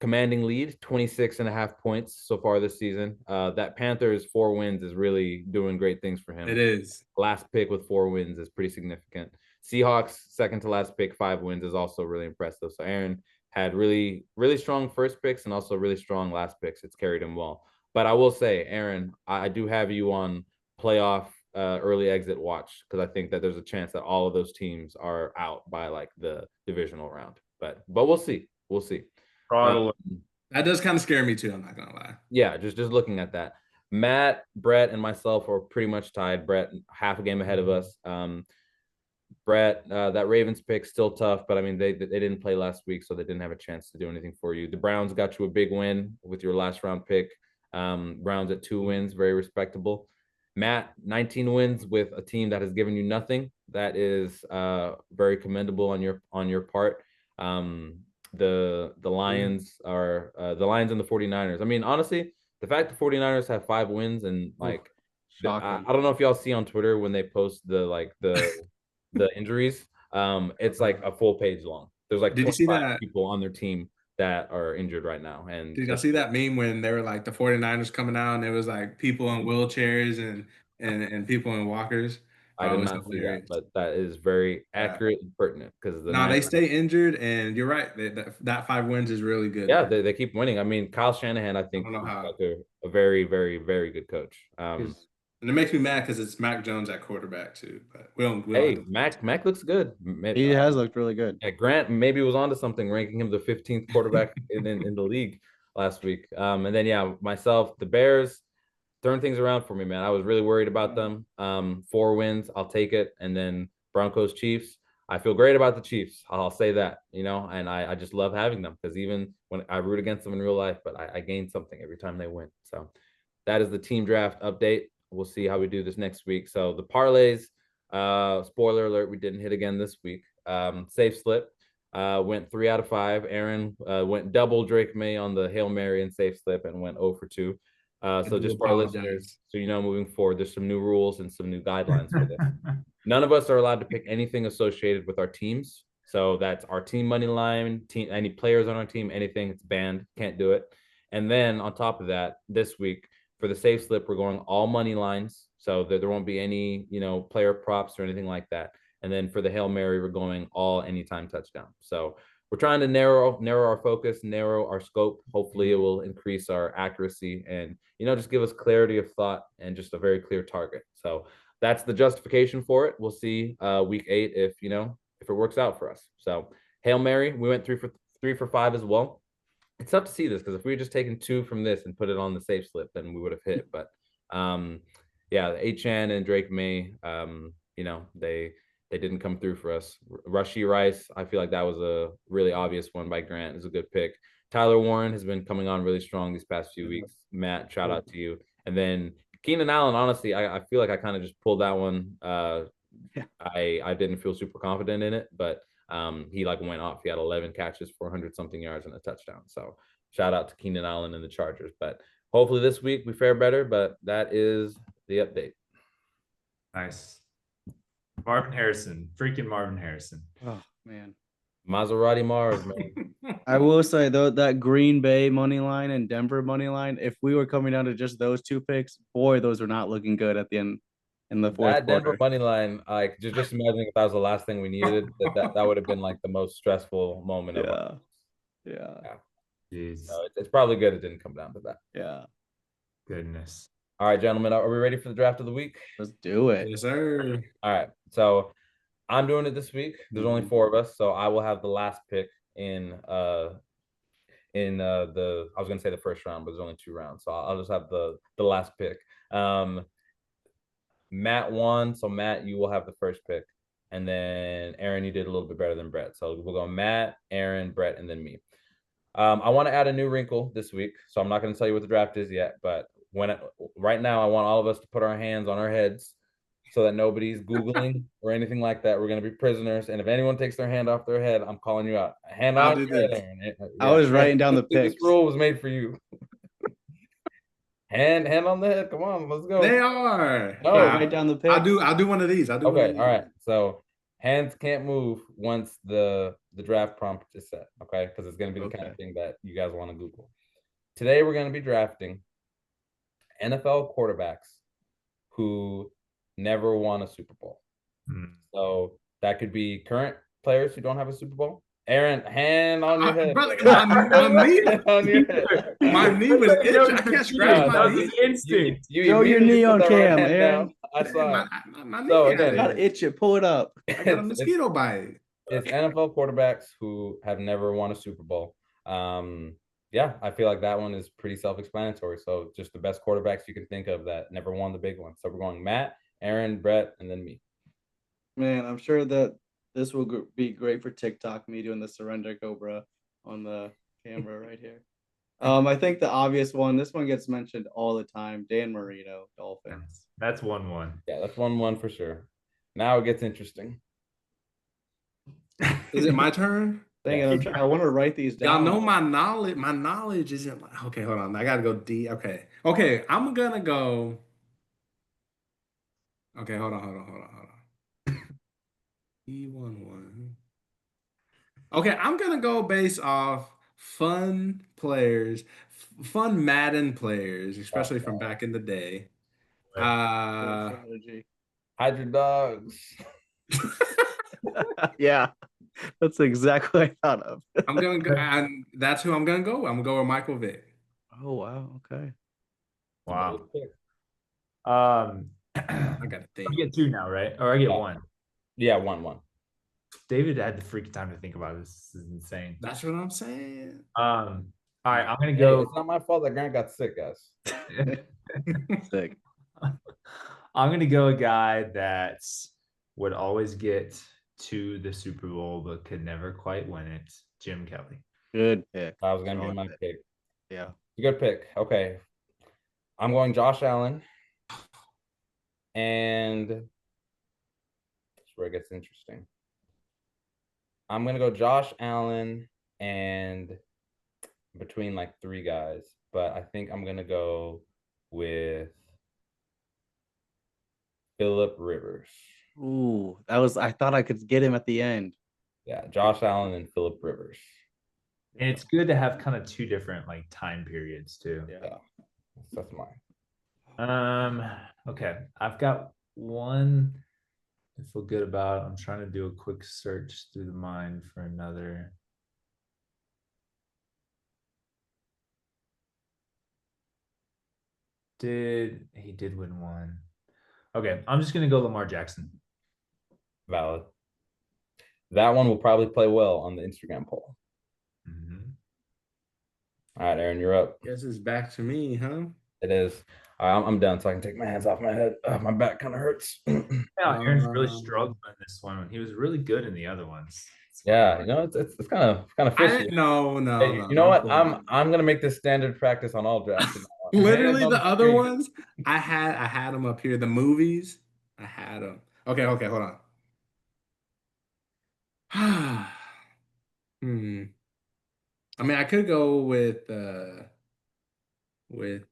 [SPEAKER 2] commanding lead, 26.5 points so far this season. That Panthers 4 wins is really doing great things for him.
[SPEAKER 4] It is.
[SPEAKER 2] Last pick with 4 wins is pretty significant. Seahawks second to last pick, 5 wins is also really impressive. So Aaron had really, really strong first picks and also really strong last picks. It's carried him well. But I will say, Aaron, I do have you on playoff early exit watch because I think that there's a chance that all of those teams are out by like the divisional round. But we'll see. We'll see.
[SPEAKER 1] Fraud alert.
[SPEAKER 4] That does kind of scare me too. I'm not gonna lie.
[SPEAKER 2] Yeah, just looking at that. Matt, Brett, and myself are pretty much tied. Brett half a game ahead of us. Brett, that Ravens pick still tough, but I mean they didn't play last week, so they didn't have a chance to do anything for you. The Browns got you a big win with your last round pick. Browns at 2 wins, very respectable. Matt, 19 wins with a team that has given you nothing. That is very commendable on your part. The Lions are the Lions and the 49ers. I mean, honestly, the fact the 49ers have 5 wins and like
[SPEAKER 3] Shocking.
[SPEAKER 2] I don't know if y'all see on Twitter when they post the injuries. It's like a full page long. There's like
[SPEAKER 4] Did you see
[SPEAKER 2] 25
[SPEAKER 4] that?
[SPEAKER 2] people on their team that are injured right now. And
[SPEAKER 4] Did y'all see that meme when they were like the 49ers coming out and it was like people in wheelchairs and people in walkers?
[SPEAKER 2] I
[SPEAKER 4] Oh,
[SPEAKER 2] did
[SPEAKER 4] it was
[SPEAKER 2] not see that,
[SPEAKER 4] hilarious.
[SPEAKER 2] but that is very
[SPEAKER 4] Yeah.
[SPEAKER 2] accurate and pertinent because the
[SPEAKER 4] No, they
[SPEAKER 2] Niners,
[SPEAKER 4] stay injured, and you're right. That 5 wins is really good.
[SPEAKER 2] yeah, they keep winning. I mean, Kyle Shanahan, I
[SPEAKER 4] I
[SPEAKER 2] think
[SPEAKER 4] don't know
[SPEAKER 2] is
[SPEAKER 4] how.
[SPEAKER 2] like a very, very, very good coach.
[SPEAKER 4] And it makes me mad because it's Mac Jones at quarterback too. But we don't have
[SPEAKER 2] Hey,
[SPEAKER 4] to.
[SPEAKER 2] Mac looks good.
[SPEAKER 3] He has looked really good.
[SPEAKER 2] Yeah, Grant maybe was onto something, ranking him the 15th quarterback in the league last week. And then yeah, myself, the Bears turn things around for me, man. I was really worried about them. 4 wins, I'll take it. And then Broncos, Chiefs. I feel great about the Chiefs. I'll say that, and I just love having them because even when I root against them in real life, but I gain something every time they win. So that is the team draft update. We'll see how we do this next week. So the parlays, spoiler alert, we didn't hit again this week. Safe slip. Went 3 out of 5. Aaron went double Drake May on the Hail Mary and safe slip and went 0 for 2. So just for our listeners, so moving forward, there's some new rules and some new guidelines for this. None of us are allowed to pick anything associated with our teams. So that's our team money line, any players on our team, anything, it's banned, can't do it. And then on top of that, this week for the safe slip, we're going all money lines. So there won't be any, player props or anything like that. And then for the Hail Mary, we're going all anytime touchdown. So we're trying to narrow our focus, narrow our scope. Hopefully it will increase our accuracy and, just give us clarity of thought and just a very clear target. So that's the justification for it. We'll see week 8 if it works out for us. So Hail Mary, we went 3 for 5 as well. It's tough to see this because if we had just taken 2 from this and put it on the safe slip, then we would have hit. But yeah, Achane and Drake May, they didn't come through for us. Rashee Rice, I feel like that was a really obvious one by Grant. It's a good pick. Tyler Warren has been coming on really strong these past few weeks. Matt, shout out to you. And then Keenan Allen, honestly, I feel like I kind of just pulled that one. I didn't feel super confident in it, but he went off. He had 11 catches, 400 something yards and a touchdown. So shout out to Keenan Allen and the Chargers. But hopefully this week we fare better. But that is the update.
[SPEAKER 1] Nice. Marvin Harrison, freaking Marvin Harrison.
[SPEAKER 3] Oh man,
[SPEAKER 2] Maserati Mars, man.
[SPEAKER 3] I will say though that Green Bay money line and Denver money line, if we were coming down to just those 2 picks, boy, those were not looking good at the end in the fourth quarter.
[SPEAKER 2] Denver money line, just imagining if that was the last thing we needed, that would have been like the most stressful moment of our lives.
[SPEAKER 3] Yeah.
[SPEAKER 1] Jeez.
[SPEAKER 2] So it's probably good it didn't come down to that.
[SPEAKER 3] Yeah.
[SPEAKER 1] Goodness.
[SPEAKER 2] All right, gentlemen, are we ready for the draft of the week?
[SPEAKER 3] Let's do it.
[SPEAKER 4] Yes, sir.
[SPEAKER 2] All right, so I'm doing it this week. There's only 4 of us, so I will have the last pick in I was gonna say the first round, but there's only 2 rounds, so I'll just have the last pick. Matt won, so Matt, you will have the first pick, and then Aaron, you did a little bit better than Brett, so we'll go Matt, Aaron, Brett, and then me. I want to add a new wrinkle this week, so I'm not going to tell you what the draft is yet, but right now I want all of us to put our hands on our heads so that nobody's Googling or anything like that. We're going to be prisoners, and if anyone takes their hand off their head, I'm calling you out. Hand on your head, Aaron.
[SPEAKER 3] I was writing down the picks.
[SPEAKER 2] This rule was made for you. Hand on the head. Come on, let's go.
[SPEAKER 4] They are.
[SPEAKER 2] No,
[SPEAKER 3] write down the picks.
[SPEAKER 4] I'll do one of these.
[SPEAKER 2] Okay, all right. So hands can't move once the draft prompt is set, okay? Because it's going to be the kind of thing that you guys want to Google. Today, we're going to be drafting NFL quarterbacks who never won a Super Bowl. So that could be current players who don't have a Super Bowl. Aaron, hand on your head.
[SPEAKER 4] Brother, my knee was itching. I can't scratch my knee.
[SPEAKER 1] Instinct.
[SPEAKER 3] Throw your knee on cam, Aaron.
[SPEAKER 2] I saw it.
[SPEAKER 4] My knee
[SPEAKER 2] So,
[SPEAKER 4] got
[SPEAKER 2] again,
[SPEAKER 4] it.
[SPEAKER 3] Gotta itch it. Pull it up.
[SPEAKER 4] I got a mosquito bite.
[SPEAKER 2] It's NFL quarterbacks who have never won a Super Bowl. Yeah, I feel like that one is pretty self-explanatory. So just the best quarterbacks you can think of that never won the big one. So we're going Matt, Aaron, Brett, and then me.
[SPEAKER 3] Man, I'm sure that this will be great for TikTok. Me doing the surrender cobra on the camera right here. I think the obvious one. This one gets mentioned all the time. Dan Marino, Dolphins.
[SPEAKER 1] That's 1-1.
[SPEAKER 2] Yeah, that's 1-1 for sure. Now it gets interesting.
[SPEAKER 4] Is it my turn?
[SPEAKER 3] Dang
[SPEAKER 2] Yeah.
[SPEAKER 3] it, I want to write these
[SPEAKER 4] Y'all
[SPEAKER 3] down.
[SPEAKER 4] know my knowledge. My knowledge isn't like, okay, hold on. I gotta go deep. Okay, I'm gonna go. Okay, hold on. E11. Okay, I'm gonna go based off fun players, fun Madden players, especially from back in the day.
[SPEAKER 3] Good
[SPEAKER 4] Uh,
[SPEAKER 3] strategy.
[SPEAKER 2] Hydra Dogs.
[SPEAKER 3] Yeah, that's exactly what I thought of.
[SPEAKER 4] I'm gonna go, and that's who I'm gonna go. I'm gonna go with Michael Vick.
[SPEAKER 3] Oh wow, okay.
[SPEAKER 1] Wow.
[SPEAKER 4] I
[SPEAKER 1] I
[SPEAKER 4] gotta think.
[SPEAKER 1] get 2 now, right? Or I get
[SPEAKER 2] Yeah.
[SPEAKER 1] 1.
[SPEAKER 2] Yeah, 1-1.
[SPEAKER 1] David had the freaking time to think about this. This is insane.
[SPEAKER 4] That's what I'm saying.
[SPEAKER 1] All right, I'm gonna
[SPEAKER 2] Hey,
[SPEAKER 1] go.
[SPEAKER 2] it's not my fault that Grant got sick, guys.
[SPEAKER 3] Sick.
[SPEAKER 1] I'm gonna go a guy that would always get to the Super Bowl but could never quite win it. Jim Kelly.
[SPEAKER 3] Good pick.
[SPEAKER 2] That was gonna be
[SPEAKER 3] Solid
[SPEAKER 2] my
[SPEAKER 3] pick.
[SPEAKER 2] pick.
[SPEAKER 3] Yeah.
[SPEAKER 2] Good pick. Okay. I'm going Josh Allen. And that's where it gets interesting. I'm gonna go Josh Allen and between like 3 guys, but I think I'm gonna go with Philip Rivers.
[SPEAKER 3] Ooh, that was. I thought I could get him at the end.
[SPEAKER 2] Yeah, Josh Allen and Philip Rivers.
[SPEAKER 1] And it's good to have kind of 2 different like time periods too.
[SPEAKER 2] Yeah, that's mine.
[SPEAKER 1] Okay. I've got one I feel good about. I'm trying to do a quick search through the mind for another. He did win one? Okay, I'm just gonna go Lamar Jackson.
[SPEAKER 2] Valid. That one will probably play well on the Instagram poll.
[SPEAKER 1] Mhm.
[SPEAKER 2] All right, Aaron, you're up.
[SPEAKER 4] Guess it's back to me, huh?
[SPEAKER 2] It is. All right, I'm done so I can take my hands off my head. My back kind of hurts.
[SPEAKER 1] Yeah, Aaron's really
[SPEAKER 4] Um,
[SPEAKER 1] struggled in this one. He was really good in the other ones.
[SPEAKER 2] Yeah, you know, it's kind of
[SPEAKER 4] I
[SPEAKER 2] fishy.
[SPEAKER 4] didn't. No,
[SPEAKER 2] Hey,
[SPEAKER 4] no.
[SPEAKER 2] you know what?
[SPEAKER 4] Don't.
[SPEAKER 2] I'm gonna make this standard practice on all drafts.
[SPEAKER 4] Literally,
[SPEAKER 2] Hands on
[SPEAKER 4] the other
[SPEAKER 2] screen.
[SPEAKER 4] ones I had them up here. The movies, I had them. Okay, hold on. Hmm. I mean, I could go with with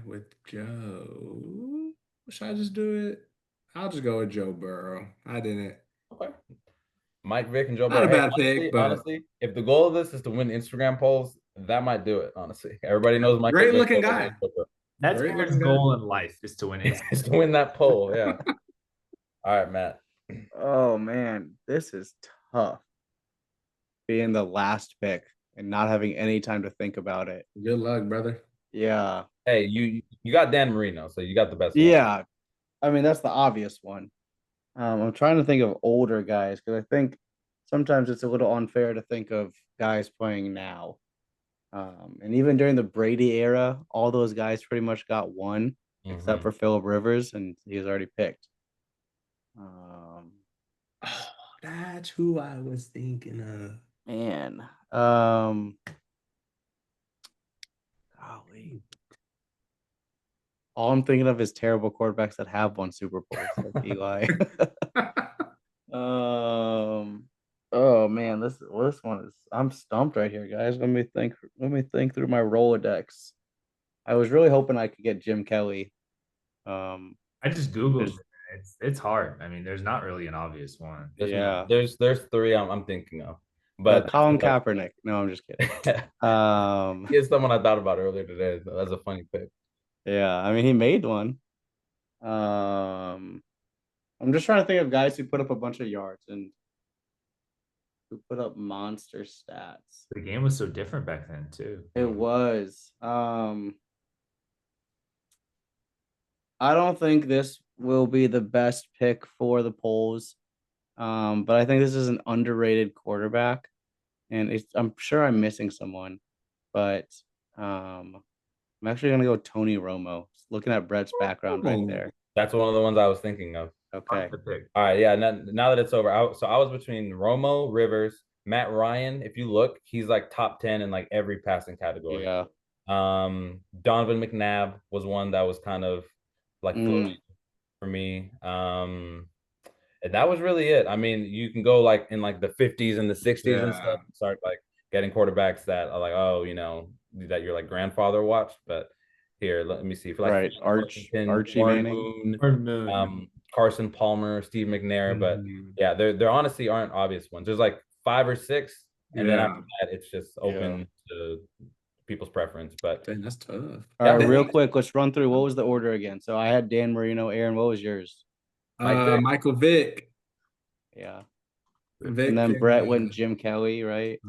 [SPEAKER 4] with Joe. Should I just do it? I'll just go with Joe Burrow. I didn't.
[SPEAKER 2] Okay. Mike Vick and Joe
[SPEAKER 4] Not a
[SPEAKER 2] Burrow. Hey,
[SPEAKER 4] bad pick, but
[SPEAKER 2] honestly, if the goal of this is to win Instagram polls, that might do it. Honestly, everybody knows Mike.
[SPEAKER 4] great looking guy.
[SPEAKER 1] That's
[SPEAKER 4] Great
[SPEAKER 1] Aaron's
[SPEAKER 4] looking guy.
[SPEAKER 1] goal in life is to win it.
[SPEAKER 2] is to win that poll. Yeah. All right, Matt.
[SPEAKER 3] Oh man, this is tough. Being the last pick and not having any time to think about it.
[SPEAKER 4] Good luck, brother.
[SPEAKER 3] Yeah.
[SPEAKER 2] Hey, you got Dan Marino, so you got the best one.
[SPEAKER 3] Yeah. I mean, that's the obvious one. I'm trying to think of older guys because I think sometimes it's a little unfair to think of guys playing now. And even during the Brady era, all those guys pretty much got one, except
[SPEAKER 2] Mhm.
[SPEAKER 3] for Philip Rivers, and he was already picked. Um,
[SPEAKER 4] Oh, that's who I was thinking of.
[SPEAKER 3] man. Golly. All I'm thinking of is terrible quarterbacks that have won Super Bowls, like Eli. Oh man, this one is I'm stumped right here, guys. Let me think through my Rolodex. I was really hoping I could get Jim Kelly.
[SPEAKER 1] I just Googled
[SPEAKER 3] Just-
[SPEAKER 1] it. It's hard. I mean, there's not really an obvious one.
[SPEAKER 3] Yeah.
[SPEAKER 2] There's 3 I'm thinking of,
[SPEAKER 3] but
[SPEAKER 2] but
[SPEAKER 3] Colin Kaepernick. No, I'm just kidding.
[SPEAKER 2] he is someone I thought about earlier today. That's a funny pick.
[SPEAKER 3] Yeah, I mean he made one. I'm just trying to think of guys who put up a bunch of yards and who put up monster stats.
[SPEAKER 1] The game was so different back then too.
[SPEAKER 3] It was. I don't think this will be the best pick for the polls. But I think this is an underrated quarterback, and I'm sure I'm missing someone. but I'm actually gonna go Tony Romo. Looking at Brett's background right there.
[SPEAKER 2] That's one of the ones I was thinking of.
[SPEAKER 3] Okay.
[SPEAKER 2] All right, yeah. Now that it's over, so I was between Romo, Rivers, Matt Ryan. If you look, he's like top 10 in like every passing category.
[SPEAKER 3] Yeah.
[SPEAKER 2] Donovan McNabb was one that was kind of like floating for me. And that was really it. I mean, you can go like in like the 50s and the 60s and stuff, and start like getting quarterbacks that are like, oh, that your like grandfather watched. But here, let me see. For like
[SPEAKER 3] Right, Archie
[SPEAKER 2] Warren
[SPEAKER 3] Manning.
[SPEAKER 2] Moon, Carson Palmer, Steve McNair. But yeah, there honestly aren't obvious ones. There's like 5 or 6, and then after that, it's just open to people's preference. But
[SPEAKER 4] Dang, that's tough.
[SPEAKER 3] All right, real quick, let's run through what was the order again. So I had Dan Marino. Aaron, what was yours?
[SPEAKER 4] Michael Vick.
[SPEAKER 3] Yeah.
[SPEAKER 4] Vick,
[SPEAKER 3] And then Brett went Jim Kelly, right?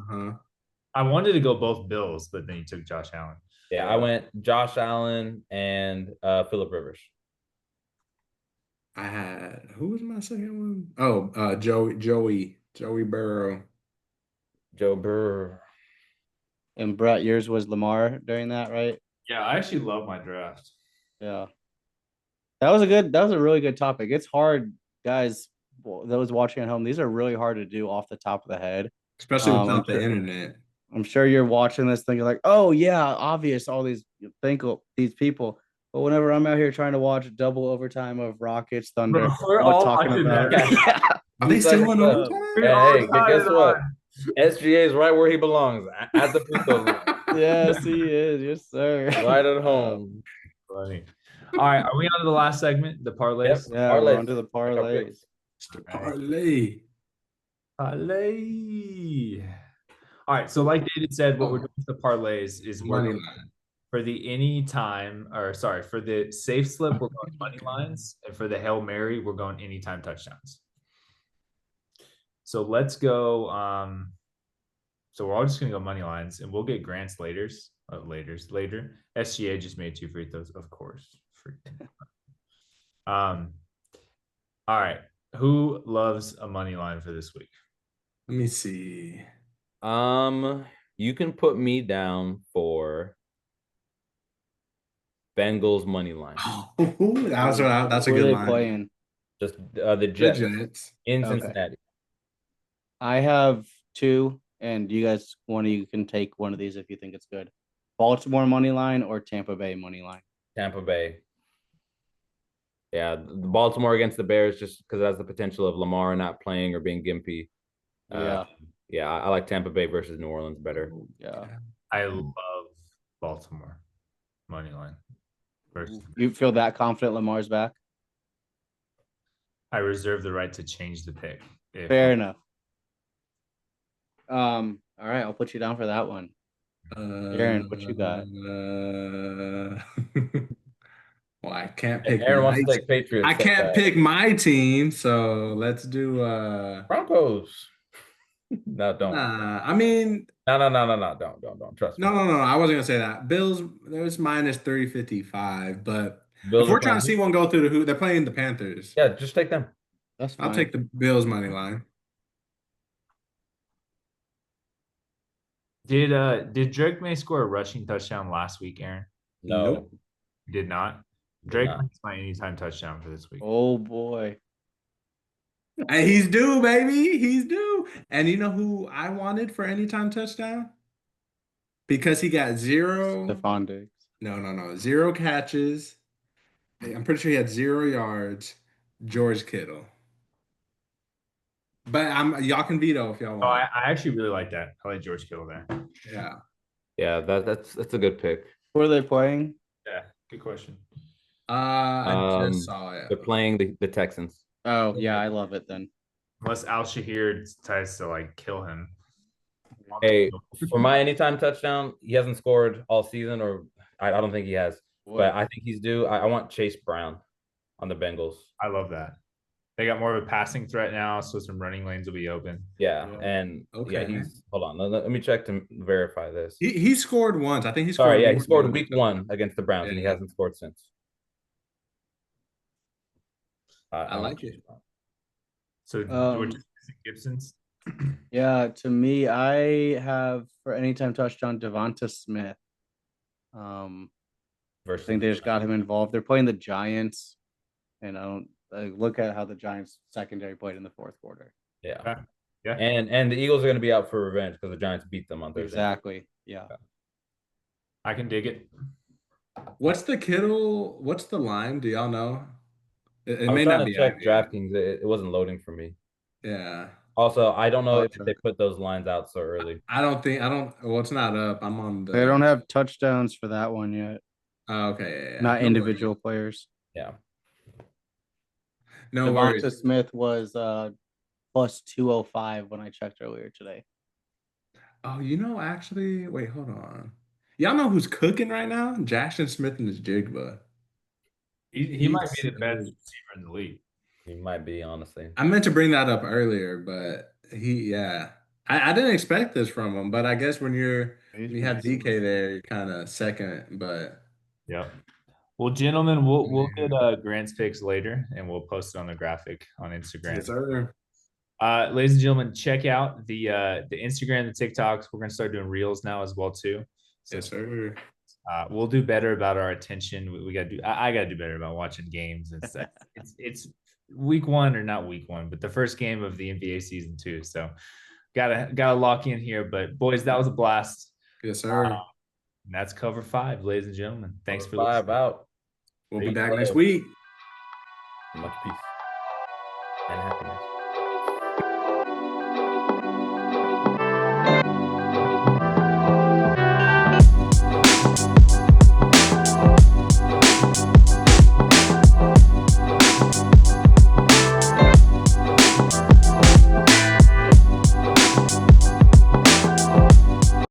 [SPEAKER 1] I wanted to go both Bills, but then you took Josh Allen.
[SPEAKER 2] Yeah, I went Josh Allen and Phillip Rivers.
[SPEAKER 4] I had, who was my second one? Oh, Joey Burrow.
[SPEAKER 2] Joe Burrow.
[SPEAKER 3] And Brett, yours was Lamar during that, right?
[SPEAKER 1] Yeah, I actually love my draft.
[SPEAKER 3] Yeah. That was a really good topic. It's hard, guys, those watching at home, these are really hard to do off the top of the head.
[SPEAKER 4] Especially without the internet.
[SPEAKER 3] I'm sure you're watching this thinking like, oh yeah, obvious, all these people. But whenever I'm out here trying to watch double overtime of Rockets, Thunder,
[SPEAKER 1] Bro, we're all talking about it.
[SPEAKER 4] Are they still in overtime?
[SPEAKER 2] Hey, guess what? SGA is right where he belongs, at the free throw line.
[SPEAKER 3] Yes, he is. Yes, sir.
[SPEAKER 2] Right at home.
[SPEAKER 1] Funny. All right, are we on to the last segment, the parlays?
[SPEAKER 2] Yep.
[SPEAKER 3] Yeah, we're on to the parlays.
[SPEAKER 4] Parlay.
[SPEAKER 1] Parlay. All right, so like David said, what we're doing with the parlays is
[SPEAKER 4] Money line.
[SPEAKER 1] for the safe slip, we're going money lines, and for the Hail Mary, we're going anytime touchdowns. So let's go. So we're all just gonna go money lines, and we'll get Grant's later. SGA just made 2 free throws, of course. All right. Who loves a money line for this week?
[SPEAKER 4] Let me see.
[SPEAKER 2] You can put me down for Bengals money line.
[SPEAKER 4] That's a good line.
[SPEAKER 3] Playing?
[SPEAKER 2] Just the Jets in Cincinnati.
[SPEAKER 3] Okay. I have 2, and you guys, one of you can take one of these if you think it's good. Baltimore money line or Tampa Bay money line?
[SPEAKER 2] Tampa Bay. Yeah, the Baltimore against the Bears, just because it has the potential of Lamar not playing or being gimpy. Yeah, I like Tampa Bay versus New Orleans better.
[SPEAKER 3] Yeah,
[SPEAKER 1] I love Baltimore money line.
[SPEAKER 3] You feel that confident Lamar's back?
[SPEAKER 1] I reserve the right to change the pick.
[SPEAKER 3] Fair enough. All right, I'll put you down for that one. Aaron, what you got?
[SPEAKER 4] Well, I can't pick.
[SPEAKER 2] Aaron wants to take Patriots.
[SPEAKER 4] I can't pick my team, so let's do
[SPEAKER 2] Broncos. No, don't.
[SPEAKER 4] I mean,
[SPEAKER 2] no. Don't trust me.
[SPEAKER 4] No. I wasn't gonna say that. Bills, there's minus 355, but
[SPEAKER 2] Bills
[SPEAKER 4] if we're trying to see one go through who they're playing the Panthers.
[SPEAKER 2] Yeah, just take them.
[SPEAKER 3] That's fine.
[SPEAKER 4] I'll take the Bills money line.
[SPEAKER 1] Did Drake May score a rushing touchdown last week, Aaron?
[SPEAKER 2] No.
[SPEAKER 4] Nope.
[SPEAKER 1] He did not. Drake May's my anytime touchdown for this week.
[SPEAKER 3] Oh boy.
[SPEAKER 4] And he's due, baby. He's due. And you know who I wanted for anytime touchdown? Because he got 0.
[SPEAKER 3] Stephon Diggs.
[SPEAKER 4] No. 0 catches. I'm pretty sure he had 0 yards. George Kittle. But y'all can veto if y'all want.
[SPEAKER 1] Oh, I actually really like that. I like George Kittle there.
[SPEAKER 4] Yeah.
[SPEAKER 2] Yeah, that's a good pick.
[SPEAKER 3] Who are they playing?
[SPEAKER 1] Yeah, good question.
[SPEAKER 4] I just saw it.
[SPEAKER 2] They're playing the Texans.
[SPEAKER 3] Oh yeah, I love it then.
[SPEAKER 1] Unless Al Shahir tries to like kill him.
[SPEAKER 2] Hey, for my anytime touchdown, he hasn't scored all season, or I don't think he has. But I think he's due. I want Chase Brown on the Bengals.
[SPEAKER 1] I love that. They got more of a passing threat now, so some running lanes will be open.
[SPEAKER 2] Yeah. And he's hold on. Let me check to verify this.
[SPEAKER 4] He scored once. I think he
[SPEAKER 2] scored.
[SPEAKER 4] Sorry,
[SPEAKER 2] he scored week 1 against the Browns, and he hasn't scored since.
[SPEAKER 4] I like it.
[SPEAKER 1] So we're just Gibson's.
[SPEAKER 3] Yeah, to me, I have for anytime touchdown Devonta Smith. I
[SPEAKER 2] versus
[SPEAKER 3] think they just got him involved. They're playing the Giants, and I don't look at how the Giants secondary played in the fourth quarter.
[SPEAKER 2] Yeah.
[SPEAKER 1] Okay. Yeah.
[SPEAKER 2] And the Eagles are going to be out for revenge because the Giants beat them on Thursday.
[SPEAKER 3] Exactly. Yeah.
[SPEAKER 1] I can dig it.
[SPEAKER 4] What's the Kittle? What's the line? Do y'all know? It
[SPEAKER 2] I was
[SPEAKER 4] may
[SPEAKER 2] trying
[SPEAKER 4] not
[SPEAKER 2] to
[SPEAKER 4] be
[SPEAKER 2] check
[SPEAKER 4] out yet.
[SPEAKER 2] DraftKings. It wasn't loading for me.
[SPEAKER 4] Yeah.
[SPEAKER 2] Also, I don't know
[SPEAKER 3] I'll
[SPEAKER 2] if
[SPEAKER 3] check.
[SPEAKER 2] they put those lines out so early.
[SPEAKER 4] I don't think I don't. Well, it's not up. I'm on the.
[SPEAKER 3] They don't have touchdowns for that one yet.
[SPEAKER 4] Oh, okay. Yeah.
[SPEAKER 3] Not
[SPEAKER 4] No
[SPEAKER 3] individual
[SPEAKER 4] worries.
[SPEAKER 3] players.
[SPEAKER 2] Yeah.
[SPEAKER 4] No
[SPEAKER 3] Devonta
[SPEAKER 4] worries.
[SPEAKER 3] Smith was plus 205 when I checked earlier today.
[SPEAKER 4] Oh, actually, wait, hold on. Y'all know who's cooking right now? Jackson Smith and his Jigba.
[SPEAKER 1] He might be
[SPEAKER 4] He's
[SPEAKER 1] the best
[SPEAKER 4] so-
[SPEAKER 1] receiver in the league.
[SPEAKER 2] He might be, honestly.
[SPEAKER 4] I meant to bring that up earlier, but yeah. I didn't expect this from him, but I guess when you have DK there, you're kind of second, but
[SPEAKER 1] Yep. Well, gentlemen, we'll get Grant's picks later, and we'll post it on the graphic on Instagram.
[SPEAKER 4] yes, sir.
[SPEAKER 1] Ladies and gentlemen, check out the Instagram, the TikToks. We're gonna start doing reels now as well too. So
[SPEAKER 4] Yes, sir.
[SPEAKER 1] we'll do better about our attention. We gotta do. I gotta do better about watching games and stuff. It's week one or not week one, but the first game of the NBA season 2. So gotta lock in here. But boys, that was a blast.
[SPEAKER 4] Yes, sir.
[SPEAKER 1] And that's cover 5, ladies and gentlemen. Thanks for
[SPEAKER 2] Five
[SPEAKER 1] listening.
[SPEAKER 2] out.
[SPEAKER 4] We'll be
[SPEAKER 2] Peace
[SPEAKER 4] back
[SPEAKER 2] out.
[SPEAKER 4] next week.
[SPEAKER 2] Much peace and happiness.